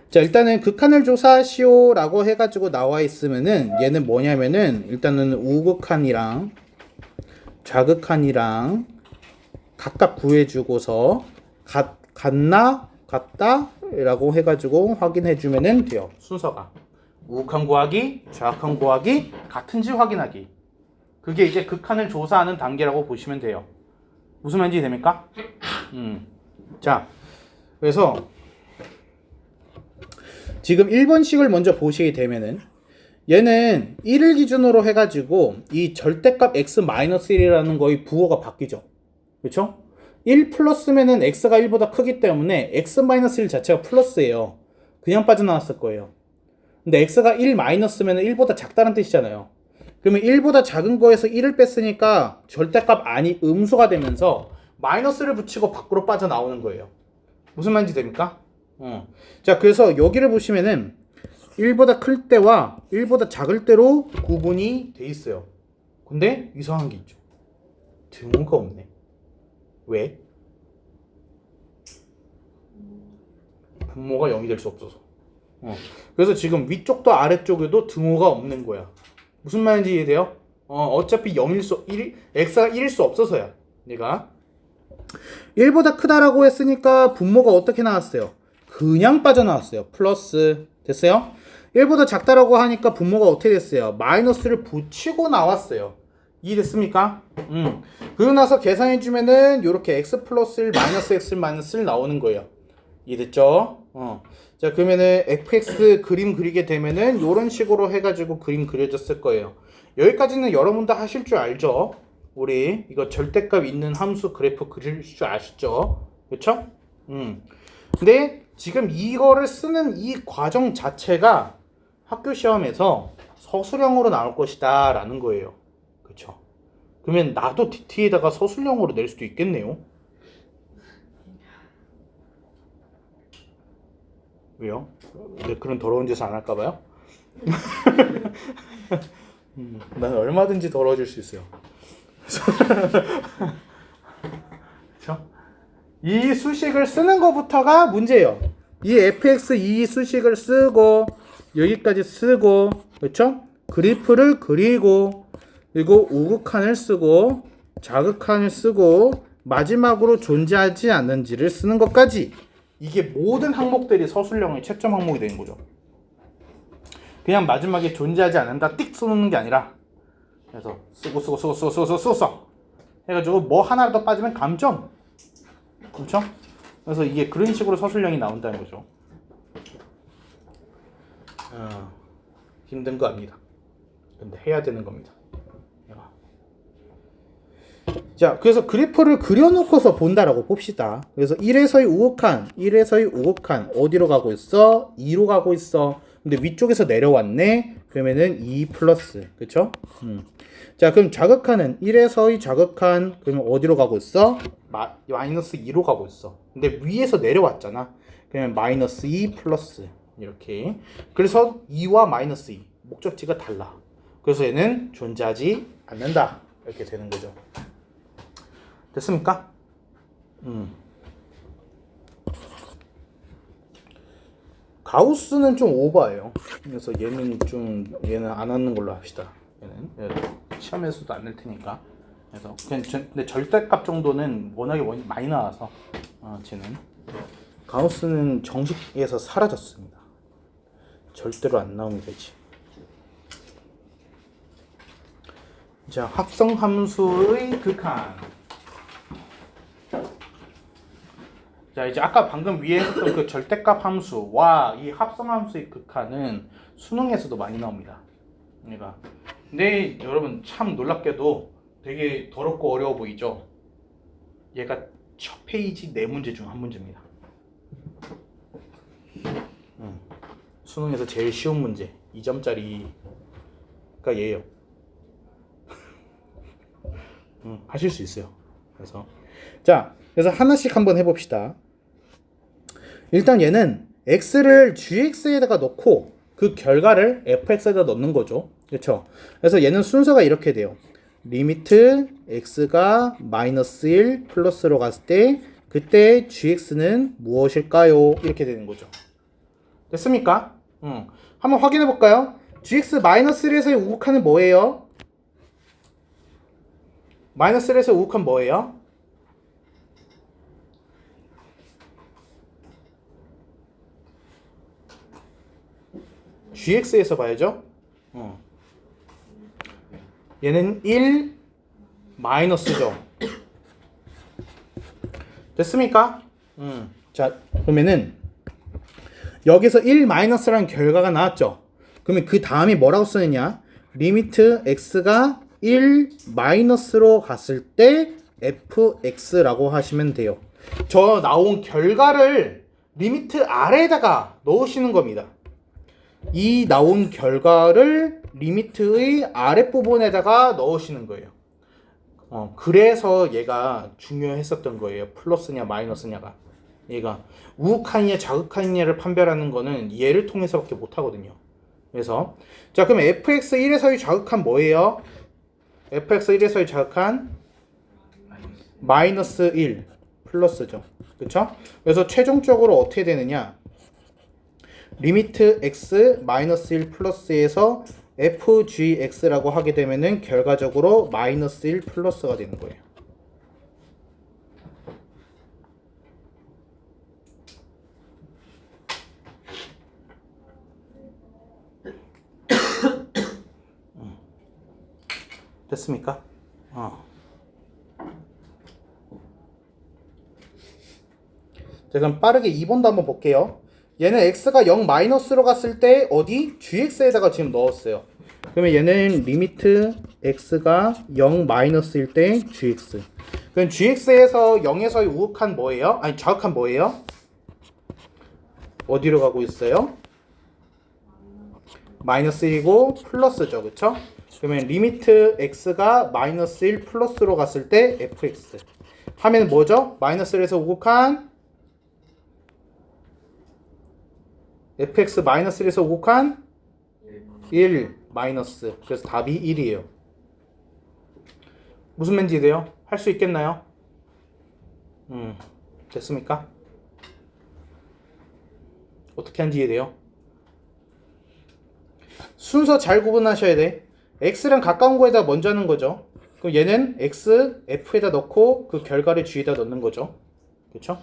Speaker 1: 자, 일단은 극한을 조사하시오라고 해가지고 나와 있으면은 얘는 뭐냐면은 일단은 우극한이랑 좌극한이랑 각각 구해주고서 같나 같다라고 해가지고 확인해주면은 돼요. 순서가 우극한 구하기, 좌극한 구하기, 같은지 확인하기. 그게 이제 극한을 조사하는 단계라고 보시면 돼요. 무슨 말인지 됩니까? 자, 그래서 지금 1번식을 먼저 보시게 되면은 얘는 1을 기준으로 해가지고 이 절대값 x-1이라는 거의 부호가 바뀌죠. 그렇죠? 1 플러스면은 x가 1보다 크기 때문에 x-1 자체가 플러스예요. 그냥 빠져나왔을 거예요. 근데 x가 1 마이너스면은 1보다 작다는 뜻이잖아요. 그러면 1보다 작은 거에서 1을 뺐으니까 절대값 아니 음수가 되면서 마이너스를 붙이고 밖으로 빠져나오는 거예요. 무슨 말인지 됩니까? 자, 그래서 여기를 보시면은 1보다 클 때와 1보다 작을 때로 구분이 돼 있어요. 근데 이상한 게 있죠. 등호가 없네. 왜? 분모가 0이 될 수 없어서. 그래서 지금 위쪽도 아래쪽에도 등호가 없는 거야. 무슨 말인지 이해돼요? 어차피 0일 수, x가 1일 수 없어서야. 내가 1보다 크다라고 했으니까 분모가 어떻게 나왔어요? 그냥 빠져나왔어요. 플러스. 됐어요? 1보다 작다라고 하니까 분모가 어떻게 됐어요? 마이너스를 붙이고 나왔어요. 이해됐습니까? 그러고 나서 계산해주면은 이렇게 x 플러스 1 마이너스 x 마이너스 1 나오는 거예요. 이해됐죠? 자, 그러면은 fx 그림 그리게 되면은 이런 식으로 해가지고 그림 그려졌을 거예요. 여기까지는 여러분 다 하실 줄 알죠? 우리 이거 절대값 있는 함수 그래프 그릴 줄 아시죠? 그쵸? 근데 지금 이거를 쓰는 이 과정 자체가 학교 시험에서 서술형으로 나올 것이다 라는 거예요. 그쵸? 그러면 나도 DT에다가 서술형으로 낼 수도 있겠네요. 왜요? 그런 더러운 짓을 안 할까봐요? 난 얼마든지 더러워질 수 있어요. 그렇죠? 이 수식을 쓰는 것부터가 문제예요. 이 fx 이 수식을 쓰고 여기까지 쓰고, 그렇죠? 그래프를 그리고 그리고 우극한을 쓰고 좌극한을 쓰고 마지막으로 존재하지 않는지를 쓰는 것까지, 이게 모든 항목들이 서술형의 채점 항목이 되는 거죠. 그냥 마지막에 존재하지 않는다 띡 쓰는 게 아니라, 그래서 쓰고 해가지고 뭐 하나라도 빠지면 감점. 그렇죠? 그래서 이게 그런 식으로 서술형이 나온다는 거죠. 힘든 거 압니다. 근데 해야 되는 겁니다. 자, 그래서 그래프를 그려놓고서 본다라고 봅시다. 그래서 1에서의 우극한 어디로 가고 있어? 2로 가고 있어. 근데 위쪽에서 내려왔네. 그러면은 2 플러스, 그쵸? 자, 그럼 좌극한은 1에서의 좌극한 그러면 어디로 가고 있어? 마이너스 2로 가고 있어. 근데 위에서 내려왔잖아. 그러면 마이너스 2 플러스 이렇게. 그래서 2와 마이너스 2 목적지가 달라. 그래서 얘는 존재하지 않는다 이렇게 되는 거죠. 됐습니까? 가우스는 좀 오버예요. 그래서 얘는 안 하는 걸로 합시다. 얘는 시험에서도 안 낼 테니까. 그래서 근데 절대값 정도는 워낙에 많이 나와서 쟤는 가우스는 정식에서 사라졌습니다. 절대로 안 나옵니다 이제. 자, 합성함수의 극한. 자, 이제 아까 방금 위에 했던 그 절대값 함수와 이 합성함수의 극한은 수능에서도 많이 나옵니다. 그러니까. 근데 여러분 참 놀랍게도 되게 더럽고 어려워 보이죠? 얘가 첫 페이지 4문제 중 한 문제입니다. 수능에서 제일 쉬운 문제 2점짜리가 얘예요. 하실 수 있어요. 그래서 하나씩 한번 해봅시다. 일단 얘는 x를 gx에다가 넣고 그 결과를 fx에다 넣는 거죠. 그렇죠? 그래서 얘는 순서가 이렇게 돼요. 리미트 x가 마이너스 1 플러스로 갔을 때 그때 gx는 무엇일까요? 이렇게 되는 거죠. 됐습니까? 한번 확인해 볼까요? gx 마이너스 1에서의 우극한은 뭐예요? 마이너스 1에서 우극한 뭐예요? gx에서 봐야죠. 얘는 1 마이너스죠. 됐습니까? 자, 그러면은 여기서 1 마이너스라는 결과가 나왔죠. 그러면 그 다음이 뭐라고 쓰느냐? 리미트 x가 1 마이너스로 갔을 때 fx라고 하시면 돼요. 저 나온 결과를 리미트 아래에다가 넣으시는 겁니다. 이 나온 결과를 리미트의 아랫부분에다가 넣으시는 거예요. 그래서 얘가 중요했었던 거예요. 플러스냐 마이너스냐가. 얘가 우극한이냐 자극한이냐를 판별하는 거는 얘를 통해서밖에 못하거든요. 그래서 자, 그럼 fx1에서의 자극한 뭐예요? fx1에서의 자극한 마이너스 1 플러스죠. 그쵸? 그래서 최종적으로 어떻게 되느냐? 리미트 x 마이너스 1 플러스에서 fgx라고 하게 되면은 결과적으로 마이너스 1 플러스가 되는 거예요. 됐습니까? 자, 그럼 빠르게 2번도 한번 볼게요. 얘는 x가 0 마이너스로 갔을 때 어디? gx에다가 지금 넣었어요. 그러면 얘는 리미트 x가 0 마이너스일 때 gx. 그럼 gx에서 0에서의 우극한 뭐예요? 아니 자극한 뭐예요? 어디로 가고 있어요? 마이너스 1이고 플러스죠. 그쵸? 그러면 리미트 x가 마이너스 1 플러스로 갔을 때 fx 하면 뭐죠? 마이너스 1에서 우극한 fx 마이너스 1에서 우극한 1 마이너스. 그래서 답이 1이에요. 무슨 멘지 돼요? 할 수 있겠나요? 됐습니까? 어떻게 하는지 이해돼요? 순서 잘 구분하셔야 돼. x랑 가까운 거에다 먼저 하는 거죠. 그럼 얘는 x, f에다 넣고 그 결과를 g에다 넣는 거죠. 그쵸?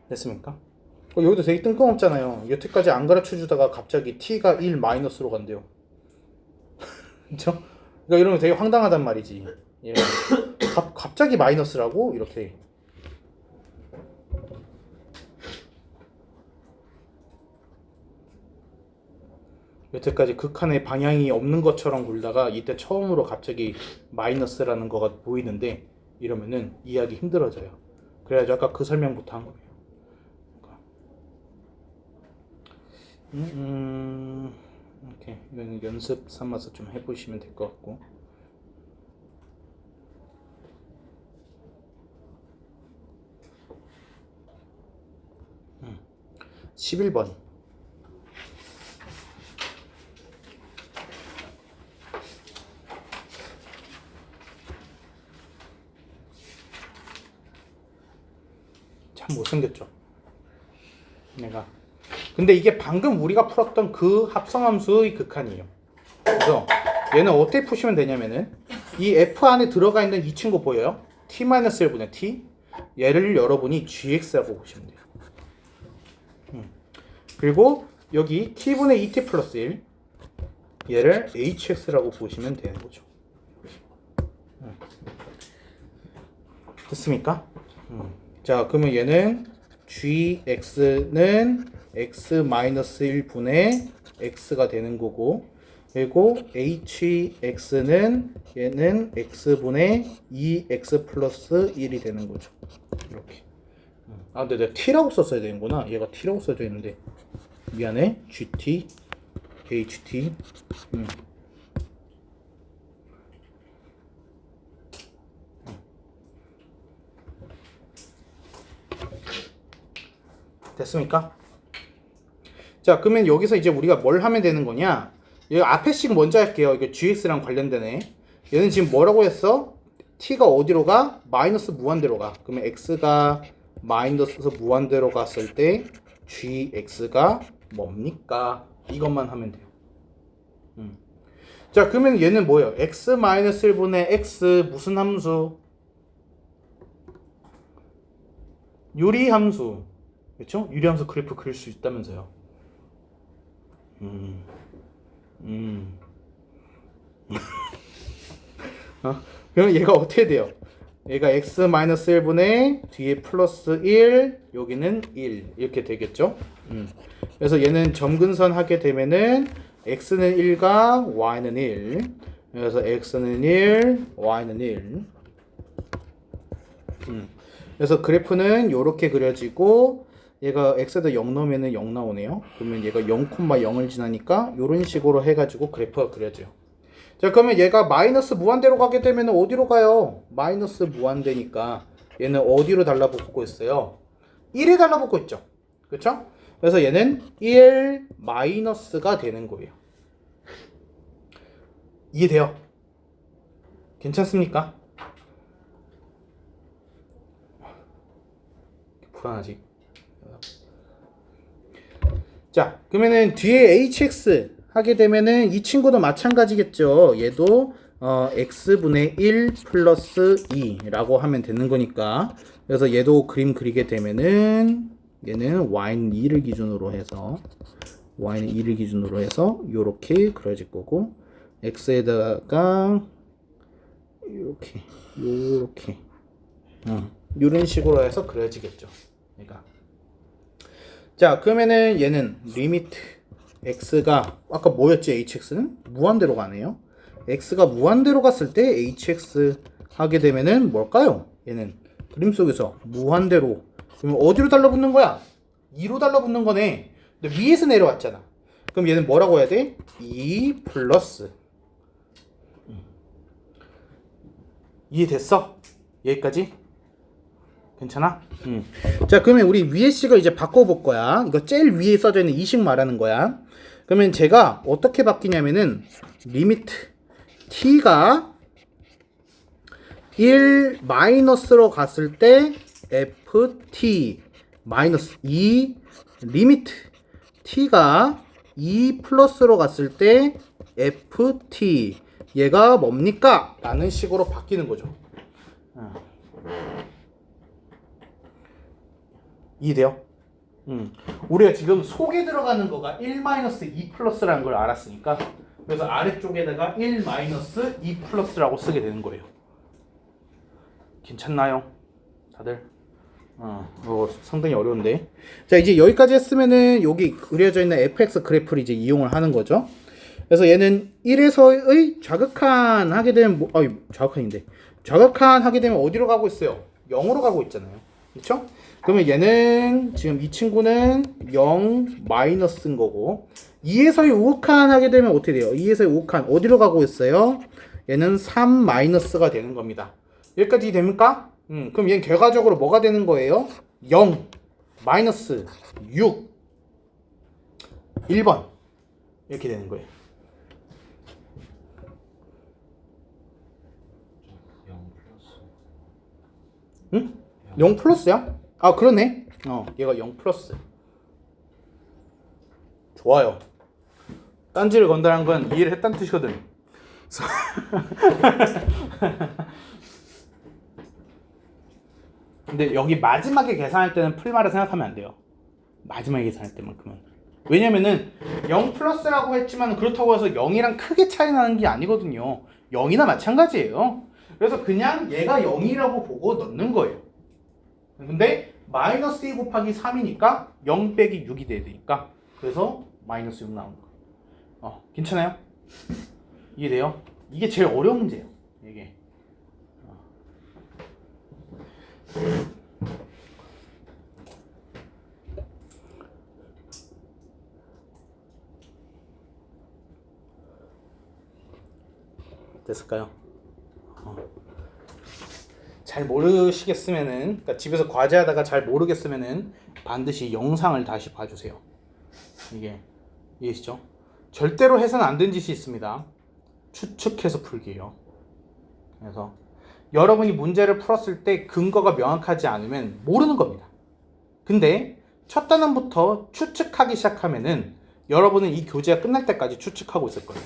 Speaker 1: 됐습니까? 여기도 되게 뜬금없잖아요. 여태까지 안 가르쳐 주다가 갑자기 t가 1 마이너스로 간대요. 그쵸? 그러니까 이러면 되게 황당하단 말이지. 예. 갑자기 마이너스라고? 이렇게. 여태까지 극한의 방향이 없는 것처럼 굴다가 이때 처음으로 갑자기 마이너스라는 거가 보이는데 이러면은 이해하기 힘들어져요. 그래가지고 아까 그 설명부터 한 거예요. 이렇게 이건 연습 삼아서 좀 해보시면 될 것 같고. 11번. 참 못생겼죠. 내가. 근데 이게 방금 우리가 풀었던 그 합성함수의 극한이에요. 그래서 얘는 어떻게 푸시면 되냐면은 이 f 안에 들어가 있는 이 친구 보여요? t-1분의 t. 얘를 여러분이 gx라고 보시면 돼요. 그리고 여기 t분의 2t 플러스 1 얘를 hx라고 보시면 되는 거죠. 됐습니까? 자, 그러면 얘는 gx는 x-1분의 x가 되는 거고, 그리고 hx는 얘는 x분의 2x 플러스 1이 되는 거죠. 이렇게. 아, 근데 내가 t라고 썼어야 되는구나. 얘가 t라고 써져 있는데 미안해. gt, ht. 됐습니까? 자, 그러면 여기서 이제 우리가 뭘 하면 되는 거냐? 여기 앞에 식 먼저 할게요. 이거 gx랑 관련되네. 얘는 지금 뭐라고 했어? t가 어디로 가? 마이너스 무한대로 가. 그러면 x가 마이너스에서 무한대로 갔을 때 gx가 뭡니까? 이것만 하면 돼요. 자, 그러면 얘는 뭐예요? x-1분의 x 무슨 함수? 유리함수. 그렇죠? 유리함수 그래프 그릴 수 있다면서요. 그럼 얘가 어떻게 돼요? 얘가 x-1분의 뒤에 플러스 1, 여기는 1 이렇게 되겠죠? 그래서 얘는 점근선 하게 되면은 x는 1과 y는 1. 그래서 x는 1, y는 1. 그래서 그래프는 이렇게 그려지고, 얘가 x에다 0 넣으면 0 나오네요. 그러면 얘가 0,0을 지나니까 이런 식으로 해가지고 그래프가 그려져요. 자, 그러면 얘가 마이너스 무한대로 가게 되면 어디로 가요? 마이너스 무한대니까 얘는 어디로 달라붙고 있어요? 1에 달라붙고 있죠. 그렇죠? 그래서 얘는 1 마이너스가 되는 거예요. 이해돼요? 괜찮습니까? 불안하지? 자, 그러면은 뒤에 hx 하게 되면은 이 친구도 마찬가지겠죠. 얘도 x분의 1 플러스 2라고 하면 되는 거니까. 그래서 얘도 그림 그리게 되면은 얘는 y는 2를 기준으로 해서 요렇게 그려질 거고, x에다가 요렇게 이런 식으로 해서 그려지겠죠. 그러니까 자, 그러면은 얘는 리미트 x가 아까 뭐였지? hx는 무한대로 가네요. x가 무한대로 갔을 때 hx 하게 되면은 뭘까요? 얘는 그림 속에서 무한대로, 그러면 어디로 달라붙는 거야? 2로 달라붙는 거네. 근데 위에서 내려왔잖아. 그럼 얘는 뭐라고 해야 돼? 2 플러스. 이해됐어? 여기까지? 괜찮아? 자, 그러면 우리 위에 식을 이제 바꿔볼 거야. 이거 제일 위에 써져 있는 이 식 말하는 거야. 그러면 제가 어떻게 바뀌냐면은 리미트 t가 1 마이너스로 갔을 때 ft 마이너스 2, 리미트 t가 2 플러스로 갔을 때 ft 얘가 뭡니까? 라는 식으로 바뀌는 거죠. 이해돼요? 우리가 지금 속에 들어가는 거가 1-2 플러스라는 걸 알았으니까, 그래서 아래쪽에다가 1-2 플러스라고 쓰게 되는 거예요. 괜찮나요? 다들? 상당히 어려운데. 자, 이제 여기까지 했으면은 여기 그려져 있는 fx 그래프를 이제 이용을 하는 거죠. 그래서 얘는 1에서의 좌극한 하게 되면 좌극한 하게 되면 어디로 가고 있어요? 0으로 가고 있잖아요. 그렇죠? 그러면 얘는 지금 이 친구는 0 마이너스인 거고, 2에서의 우극한 하게 되면 어떻게 돼요? 2에서의 우극한 어디로 가고 있어요? 얘는 3 마이너스가 되는 겁니다. 여기까지 됩니까? 그럼 얘는 결과적으로 뭐가 되는 거예요? 0 마이너스 6 1번 이렇게 되는 거예요.
Speaker 3: 0 플러스.
Speaker 1: 응? 0 플러스야? 아, 그러네. 얘가 0 플러스. 좋아요. 딴지를 건다는 건 이해를 했다는 뜻이거든. 근데 여기 마지막에 계산할 때는 풀말을 생각하면 안 돼요. 마지막에 계산할 때만큼은. 왜냐면은 0 플러스라고 했지만 그렇다고 해서 0이랑 크게 차이 나는 게 아니거든요. 0이나 마찬가지예요. 그래서 그냥 얘가 0이라고 보고 넣는 거예요. 근데 마이너스 2 곱하기 3이니까 0 빼기 6이 돼야 되니까 그래서 마이너스 6 나오는 거예요. 괜찮아요? 이해돼요? 이게 제일 어려운 문제예요. 이게. 됐을까요? 잘 모르시겠으면은, 그러니까 집에서 과제하다가 잘 모르겠으면은 반드시 영상을 다시 봐주세요. 이게 이해시죠? 절대로 해서는 안 되는 짓이 있습니다. 추측해서 풀기예요. 그래서 여러분이 문제를 풀었을 때 근거가 명확하지 않으면 모르는 겁니다. 근데 첫 단원부터 추측하기 시작하면은 여러분은 이 교재가 끝날 때까지 추측하고 있을 거예요.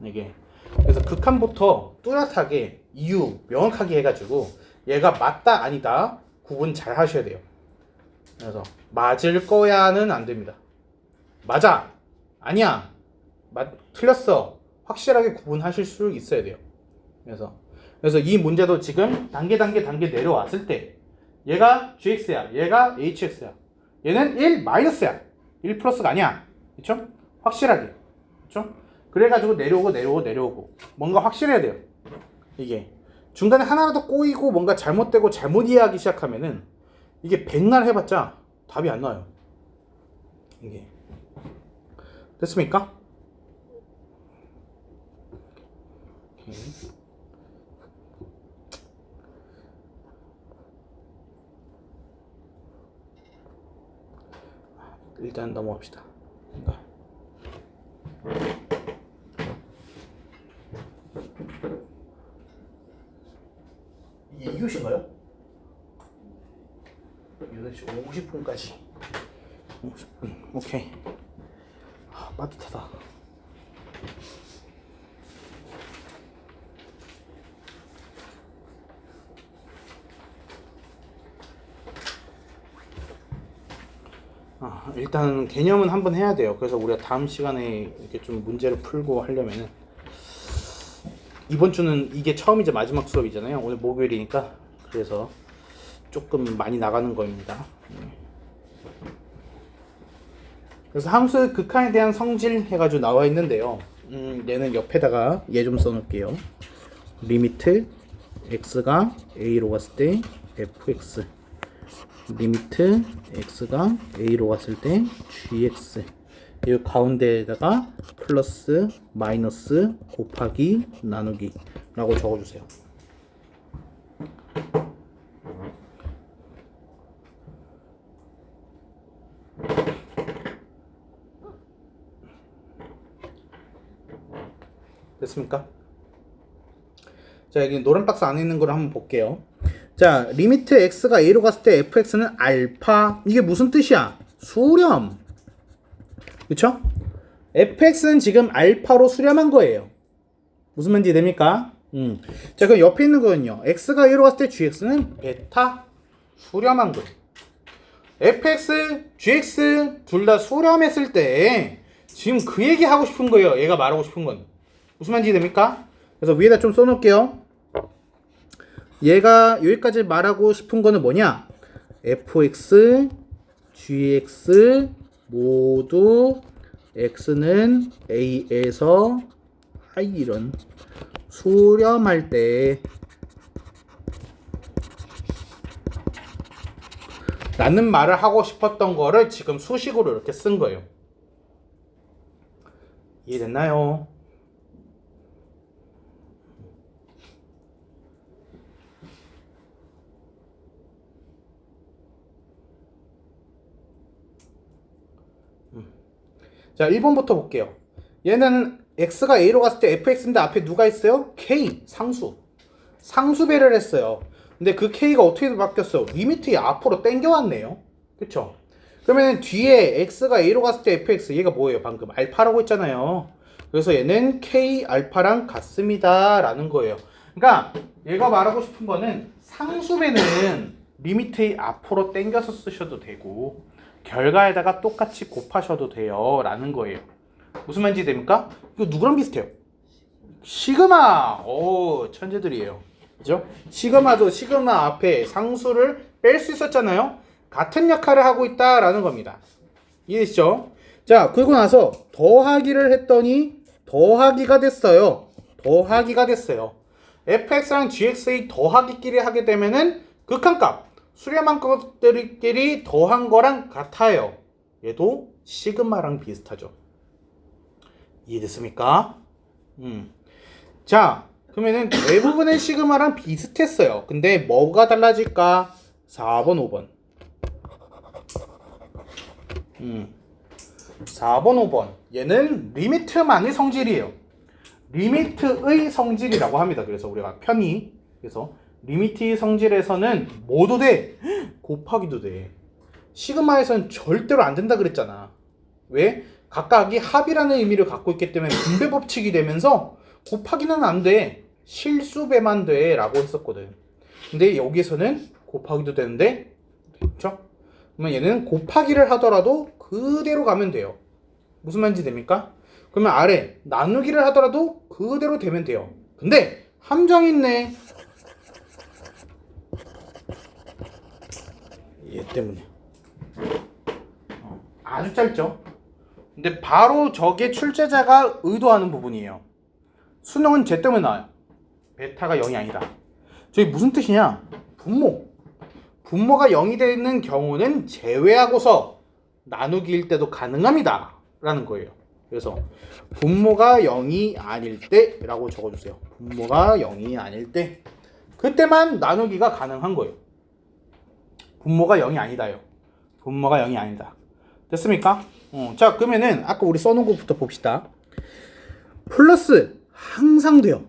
Speaker 1: 이게 그래서 극한부터 뚜렷하게 이유 명확하게 해가지고 얘가 맞다 아니다 구분 잘 하셔야 돼요. 그래서 맞을 거야는 안 됩니다. 맞아 아니야 틀렸어 확실하게 구분하실 수 있어야 돼요. 그래서 이 문제도 지금 단계 내려왔을 때 얘가 gx야 얘가 hx야 얘는 1 마이너스야 1 플러스가 아니야. 그쵸? 확실하게. 그쵸? 그래가지고 내려오고 뭔가 확실해야 돼요. 이게 중간에 하나라도 꼬이고 뭔가 잘못되고 잘못 이해하기 시작하면은 이게 백날 해봤자 답이 안 나와요. 이게 됐습니까? 일단 넘어갑시다. 이게 2교시인가요? 8시 50분까지 50분 오케이. 빠듯하다. 일단 개념은 한번 해야 돼요. 그래서 우리가 다음 시간에 이렇게 좀 문제를 풀고 하려면은 이번 주는 이게 처음이자 마지막 수업이잖아요. 오늘 목요일이니까 그래서 조금 많이 나가는 겁니다. 그래서 함수의 극한에 대한 성질 해가지고 나와 있는데요. 얘는 옆에다가 얘 좀 써놓을게요. 리미트 x가 a로 갔을 때 fx 리미트 x가 a로 갔을 때 gx 이 가운데에다가 플러스 마이너스 곱하기 나누기 라고 적어주세요. 됐습니까? 자, 여기 노란 박스 안에 있는 걸 한번 볼게요. 자, 리미트 x가 a로 갔을 때 fx는 알파. 이게 무슨 뜻이야? 수렴. 그쵸? fx는 지금 알파로 수렴한 거예요. 무슨 말인지 됩니까? 자, 그럼 옆에 있는 거는요. x가 a로 갔을 때 gx는 베타 수렴한 거예요. fx, gx 둘 다 수렴했을 때 지금 그 얘기 하고 싶은 거예요. 얘가 말하고 싶은 건. 무슨 말인지 됩니까? 그래서 위에다 좀 써놓을게요. 얘가 여기까지 말하고 싶은 거는 뭐냐? fx, gx 모두 x는 a에서 이런 수렴할 때 라는 말을 하고 싶었던 거를 지금 수식으로 이렇게 쓴 거예요. 이해됐나요? 자, 1번부터 볼게요. 얘는 x가 a로 갔을 때 fx인데 앞에 누가 있어요? k, 상수배를 했어요. 근데 그 k가 어떻게 바뀌었어? 리미트 앞으로 당겨왔네요. 그쵸? 그러면 뒤에 x가 a로 갔을 때 fx 얘가 뭐예요? 방금 알파라고 했잖아요. 그래서 얘는 k 알파랑 같습니다 라는 거예요. 그러니까 얘가 말하고 싶은 거는 상수배는 리미트 앞으로 당겨서 쓰셔도 되고 결과에다가 똑같이 곱하셔도 돼요 라는 거예요. 무슨 말인지 됩니까? 이거 누구랑 비슷해요? 시그마. 오, 천재들이에요. 그죠? 시그마도 시그마 앞에 상수를 뺄 수 있었잖아요. 같은 역할을 하고 있다라는 겁니다. 이해되시죠? 자, 그리고 나서 더하기를 했더니 더하기가 됐어요. 더하기가 됐어요. fx랑 gx의 더하기끼리 하게 되면은 극한값, 수렴한 것들끼리 더한 거랑 같아요. 얘도 시그마랑 비슷하죠. 이해됐습니까? 자, 그러면은 대부분의 시그마랑 비슷했어요. 근데 뭐가 달라질까? 4번, 5번. 4번, 5번. 얘는 리미트만의 성질이에요. 리미트의 성질이라고 합니다. 그래서 우리가 편히 그래서 리미트의 성질에서는 뭐도 돼. 곱하기도 돼. 시그마에서는 절대로 안 된다 그랬잖아. 왜? 각각이 합이라는 의미를 갖고 있기 때문에 분배 법칙이 되면서 곱하기는 안 돼. 실수배만 돼 라고 했었거든. 근데 여기서는 곱하기도 되는데, 됐죠? 그러면 얘는 곱하기를 하더라도 그대로 가면 돼요. 무슨 말인지 됩니까? 그러면 아래 나누기를 하더라도 그대로 되면 돼요. 근데 함정이 있네. 얘 때문에 아주 짧죠? 근데 바로 저게 출제자가 의도하는 부분이에요. 수능은 쟤 때문에 나와요. 베타가 0이 아니다. 저게 무슨 뜻이냐? 분모가 0이 되는 경우는 제외하고서 나누기일 때도 가능합니다 라는 거예요. 그래서 분모가 0이 아닐 때 라고 적어주세요. 분모가 0이 아닐 때 그때만 나누기가 가능한 거예요. 분모가 0이 아니다요. 분모가 0이 아니다. 됐습니까? 자, 그러면은 아까 우리 써놓은 것부터 봅시다. 플러스 항상 돼요.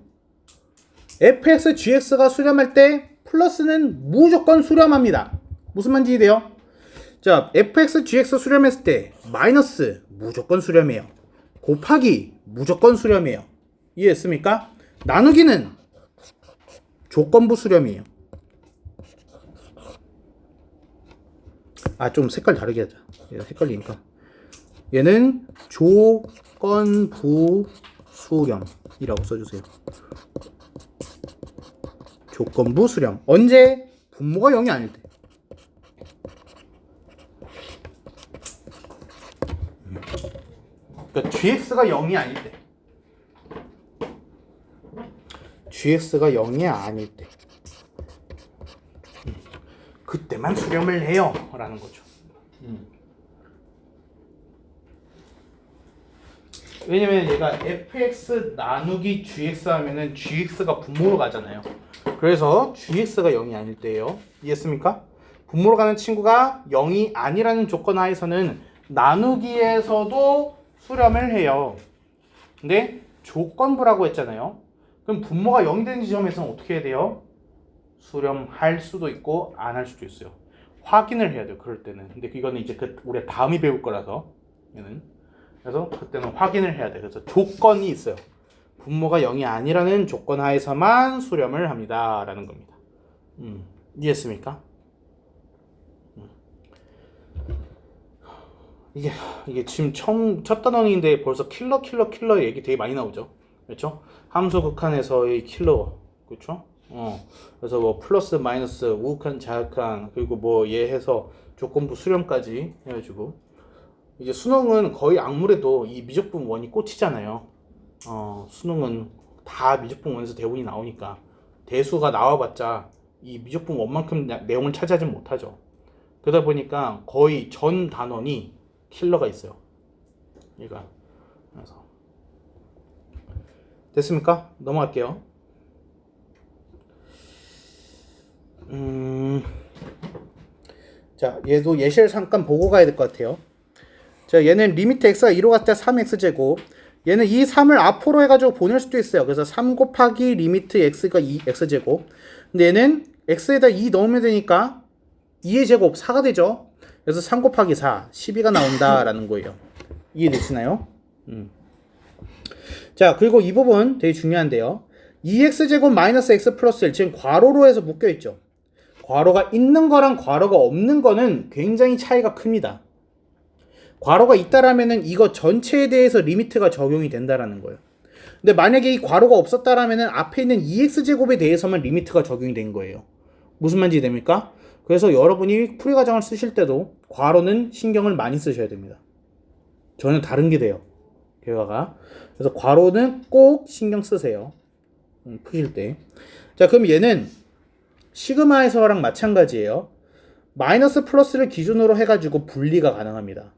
Speaker 1: fx, gx가 수렴할 때 플러스는 무조건 수렴합니다. 무슨 말인지 이해돼요? 자, fx, gx 수렴했을 때 마이너스 무조건 수렴해요. 곱하기 무조건 수렴해요. 이해했습니까? 나누기는 조건부 수렴이에요. 좀 색깔 다르게 하자. 얘가 헷갈리니까. 얘는 조건부 수렴이라고 써주세요. 조건부 수렴. 언제? 분모가 0이 아닐 때. 그러니까 gx가 0이 아닐 때. gx가 0이 아닐 때. 그때만 수렴을 해요 라는 거죠. 왜냐면 얘가 fx 나누기 gx 하면은 gx가 분모로 가잖아요. 그래서 gx가 0이 아닐 때예요. 이해했습니까? 분모로 가는 친구가 0이 아니라는 조건 하에서는 나누기에서도 수렴을 해요. 근데 조건부라고 했잖아요. 그럼 분모가 0이 되는 지점에서는 어떻게 해야 돼요? 수렴할 수도 있고 안 할 수도 있어요. 확인을 해야 돼요. 그럴 때는. 근데 이거는 이제 우리가 다음에 배울 거라서 얘는. 그래서 그때는 확인을 해야 돼요. 그래서 조건이 있어요. 분모가 0이 아니라는 조건 하에서만 수렴을 합니다 라는 겁니다. 이해했습니까? 이게 지금 첫 단원인데 벌써 킬러 얘기 되게 많이 나오죠. 그렇죠? 함수 극한에서의 킬러. 그렇죠? 그래서 뭐 플러스 마이너스 우극한 자극한 그리고 뭐 얘 해서 조건부 수렴까지 해가지고 이제 수능은 거의 아무래도 이 미적분 원이 꽂히잖아요. 수능은 다 미적분 원에서 대본이 나오니까 대수가 나와봤자 이 미적분 원만큼 내용을 차지하지 못하죠. 그러다 보니까 거의 전 단원이 킬러가 있어요. 얘가. 그래서 됐습니까? 넘어갈게요. 자, 얘도 예시를 잠깐 보고 가야 될 것 같아요. 자, 얘는 리미트 x가 2로 갔을 때 3x제곱. 얘는 이 3을 앞으로 해가지고 보낼 수도 있어요. 그래서 3 곱하기 리미트 x가 2x제곱. 근데 얘는 x에다 2 넣으면 되니까 2의 제곱 4가 되죠. 그래서 3 곱하기 4, 12가 나온다라는 거예요. 이해되시나요? 자, 그리고 이 부분 되게 중요한데요. 2x제곱 마이너스 x 플러스 1 지금 괄호로 해서 묶여있죠. 괄호가 있는 거랑 괄호가 없는 거는 굉장히 차이가 큽니다. 괄호가 있다라면은 이거 전체에 대해서 리미트가 적용이 된다라는 거예요. 근데 만약에 이 괄호가 없었다라면은 앞에 있는 2x제곱에 대해서만 리미트가 적용이 된 거예요. 무슨 말인지 됩니까? 그래서 여러분이 풀이 과정을 쓰실 때도 괄호는 신경을 많이 쓰셔야 됩니다. 전혀 다른 게 돼요. 결과가. 그래서 괄호는 꼭 신경 쓰세요. 푸실 때. 자, 그럼 얘는 시그마에서랑 마찬가지예요. 마이너스 플러스를 기준으로 해가지고 분리가 가능합니다.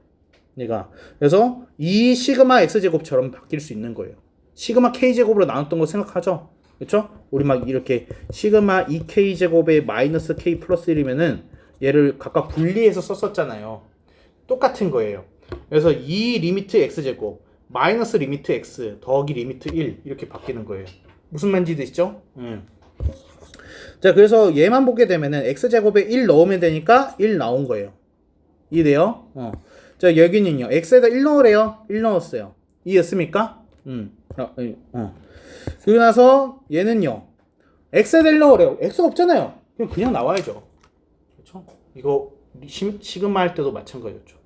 Speaker 1: 얘가. 그래서 이 시그마 x제곱처럼 바뀔 수 있는 거예요. 시그마 k제곱으로 나눴던 거 생각하죠? 그쵸? 우리 막 이렇게 시그마 2k제곱에 마이너스 k 플러스 1이면은 얘를 각각 분리해서 썼었잖아요. 똑같은 거예요. 그래서 이 리미트 x제곱 마이너스 리미트 x 더하기 리미트 1 이렇게 바뀌는 거예요. 무슨 말인지 되시죠? 자, 그래서 얘만 보게 되면은 x제곱에 1 넣으면 되니까 1 나온 거예요. 이해돼요? 자, 여기는요. x에다 1 넣으래요. 1 넣었어요. 이해했습니까? 그리고 나서 얘는요. x에다 1 넣으래요. x가 없잖아요. 그냥 나와야죠. 그렇죠? 이거 시그마 할 때도 마찬가지였죠.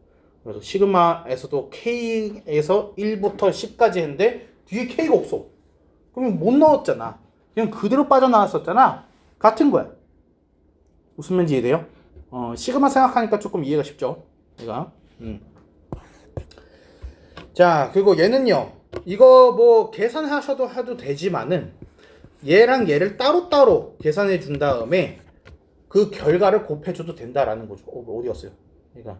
Speaker 1: 그래서 시그마에서도 k에서 1부터 10까지 했는데 뒤에 k가 없어. 그러면 못 넣었잖아. 그냥 그대로 빠져나왔었잖아. 같은 거야. 무슨 말인지 이해돼요? 시그마 생각하니까 조금 이해가 쉽죠? 얘가. 자, 그리고 얘는요. 이거 뭐 계산하셔도 해도 되지만은 얘랑 얘를 따로따로 계산해 준 다음에 그 결과를 곱해줘도 된다라는 거죠. 어디 갔어요? 얘가.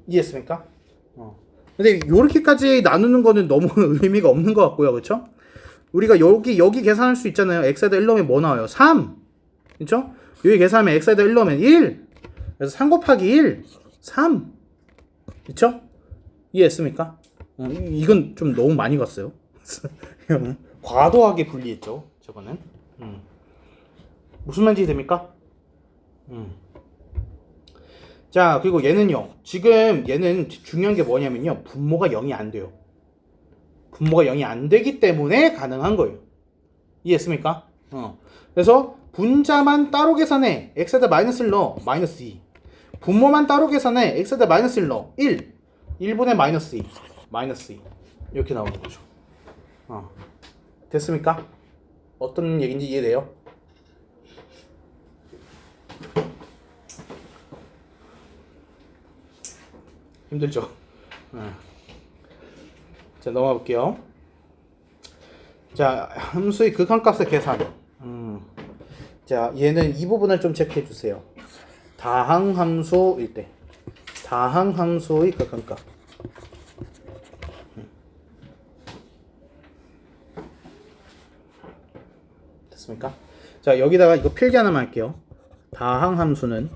Speaker 1: 이해했습니까? 근데 요렇게까지 나누는 거는 너무 의미가 없는 것 같고요. 그쵸? 우리가 여기 계산할 수 있잖아요. x에다 1 넣으면 뭐 나와요? 3. 그쵸? 여기 계산하면 x에다 1 넣으면 1. 그래서 3 곱하기 1. 3. 그쵸? 이해했습니까? 이건 좀 너무 많이 갔어요. 과도하게 분리했죠. 저거는. 무슨 말인지 됩니까? 자, 그리고 얘는요. 지금 얘는 중요한 게 뭐냐면요. 분모가 0이 안 돼요. 분모가 0이 안 되기 때문에 가능한 거예요. 이해했습니까? 그래서 분자만 따로 계산해. x에다 마이너스를 넣어. 마이너스 2. 분모만 따로 계산해. x에다 마이너스를 넣어. 1. 1분의 마이너스 2. 마이너스 2. 이렇게 나오는 거죠. 됐습니까? 어떤 얘기인지 이해돼요? 힘들죠? 자, 넘어가 볼게요. 자, 함수의 극한값의 계산. 자, 얘는 이 부분을 좀 체크해 주세요. 다항함수일 때. 다항함수의 극한값. 됐습니까? 자, 여기다가 이거 필기 하나만 할게요. 다항함수는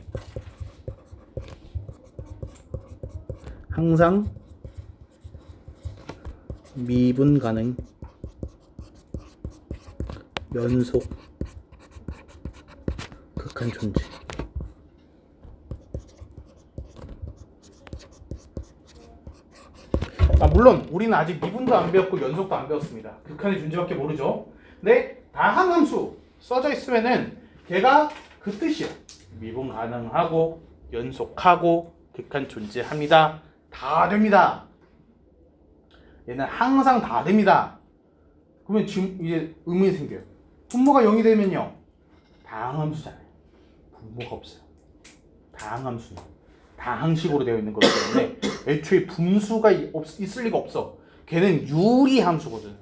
Speaker 1: 항상 미분 가능 연속 극한 존재. 물론 우리는 아직 미분도 안 배웠고 연속도 안 배웠습니다. 극한의 존재밖에 모르죠. 근데 다항함수 써져 있으면은 걔가 그 뜻이야. 미분 가능하고 연속하고 극한 존재합니다. 다 됩니다. 얘는 항상 다 됩니다. 그러면 지금 이제 의문이 생겨요. 분모가 0이 되면요. 다항함수잖아요. 분모가 없어요. 다항함수는 다항식으로 되어 있는 거기 때문에 애초에 분수가 있을 리가 없어. 걔는 유리함수거든.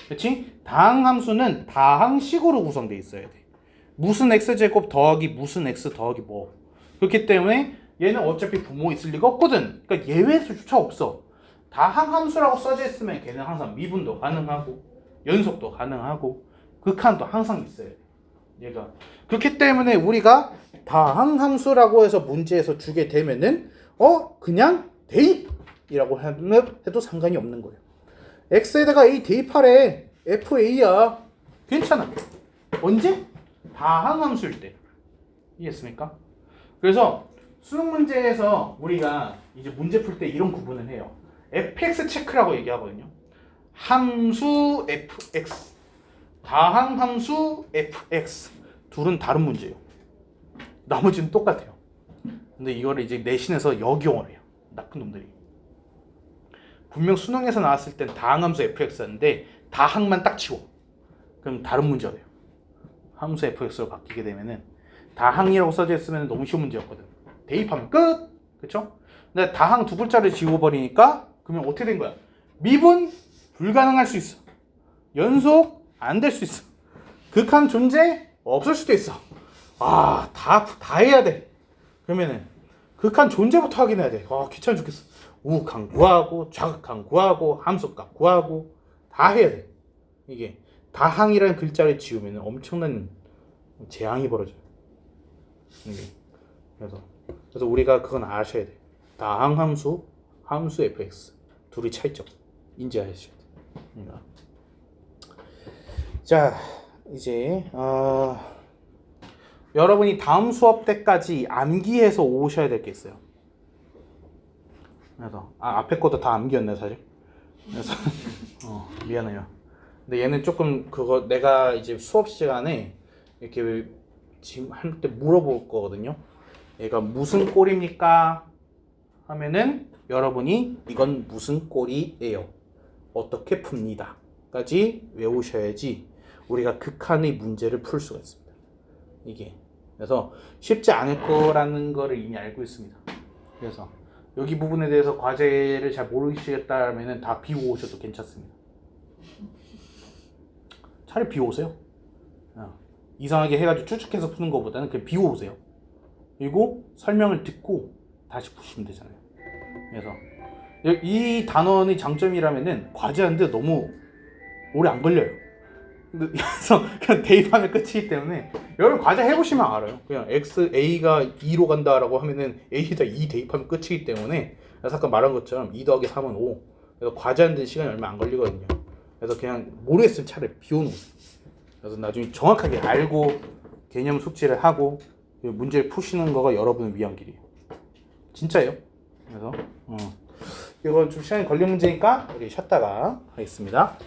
Speaker 1: 그렇지? 다항함수는 다항식으로 구성되어 있어야 돼. 무슨 x제곱 더하기 무슨 x 더하기 뭐. 그렇기 때문에 얘는 어차피 분모 있을 리가 없거든. 그러니까 예외조차 없어. 다항함수라고 써져 있으면 걔는 항상 미분도 가능하고 연속도 가능하고 극한도 항상 있어야 돼. 얘가. 그렇기 때문에 우리가 다항함수라고 해서 문제에서 주게 되면은 그냥 대입이라고 해도 상관이 없는 거예요. x에다가 a 대입하래. fa야. 괜찮아. 언제? 다항함수일 때. 이해했습니까? 그래서 수능 문제에서 우리가 이제 문제 풀 때 이런 구분을 해요. fx 체크라고 얘기하거든요. 함수 fx, 다항함수 fx 둘은 다른 문제예요. 나머지는 똑같아요. 근데 이거를 이제 내신에서 역용을 해요. 나쁜 놈들이. 분명 수능에서 나왔을 땐 다항함수 fx였는데 다항만 딱 치워. 그럼 다른 문제가 돼요. 함수 fx로 바뀌게 되면은 다항이라고 써져 있으면 너무 쉬운 문제였거든. 대입하면 끝. 그쵸? 근데 다항 두 글자를 지워버리니까 그러면 어떻게 된 거야? 미분 불가능할 수 있어. 연속 안 될 수 있어. 극한 존재 없을 수도 있어. 아, 다 해야 돼. 그러면은 극한 존재부터 확인해야 돼. 아, 귀찮아 죽겠어. 우극한 구하고 좌극한 구하고 함수값 구하고 다 해야 돼. 이게 다항이라는 글자를 지우면 엄청난 재앙이 벌어져요. 이게. 그래서 우리가 그건 아셔야 돼. 다항 함수, 함수 fx 둘이 차이점 인지하셔야 돼. 자, 이제 여러분이 다음 수업 때까지 암기해서 오셔야 될 게 있어요. 그래서 앞에 것도 다 암기였네 사실. 그래서 미안해요. 근데 얘는 조금 그거 내가 이제 수업 시간에 이렇게 지금 할 때 물어볼 거거든요. 얘가 무슨 꼴입니까? 하면은 여러분이 이건 무슨 꼴이에요. 어떻게 풉니다. 까지 외우셔야지 우리가 극한의 문제를 풀 수가 있습니다. 이게. 그래서 쉽지 않을 거라는 거를 이미 알고 있습니다. 그래서 여기 부분에 대해서 과제를 잘 모르시겠다면은 다 비우고 오셔도 괜찮습니다. 차라리 비우세요. 이상하게 해가지고 추측해서 푸는 것보다는 그냥 비우세요. 그리고 설명을 듣고 다시 푸시면 되잖아요. 그래서 이 단원의 장점이라면은 과제하는데 너무 오래 안 걸려요. 그래서 그냥 대입하면 끝이기 때문에 여러분 과제 해보시면 알아요. 그냥 x a가 2로 간다라고 하면은 a에다 2 대입하면 끝이기 때문에 아까 말한 것처럼 2 더하기 3은 5. 그래서 과제하는데 시간이 얼마 안 걸리거든요. 그래서 그냥 모르겠으면 차라리 비워놓으세요. 그래서 나중에 정확하게 알고 개념 숙지를 하고 문제를 푸시는 거가 여러분을 위한 길이에요. 진짜예요. 그래서 이건 좀 시간이 걸린 문제니까 우리 쉬었다가 하겠습니다.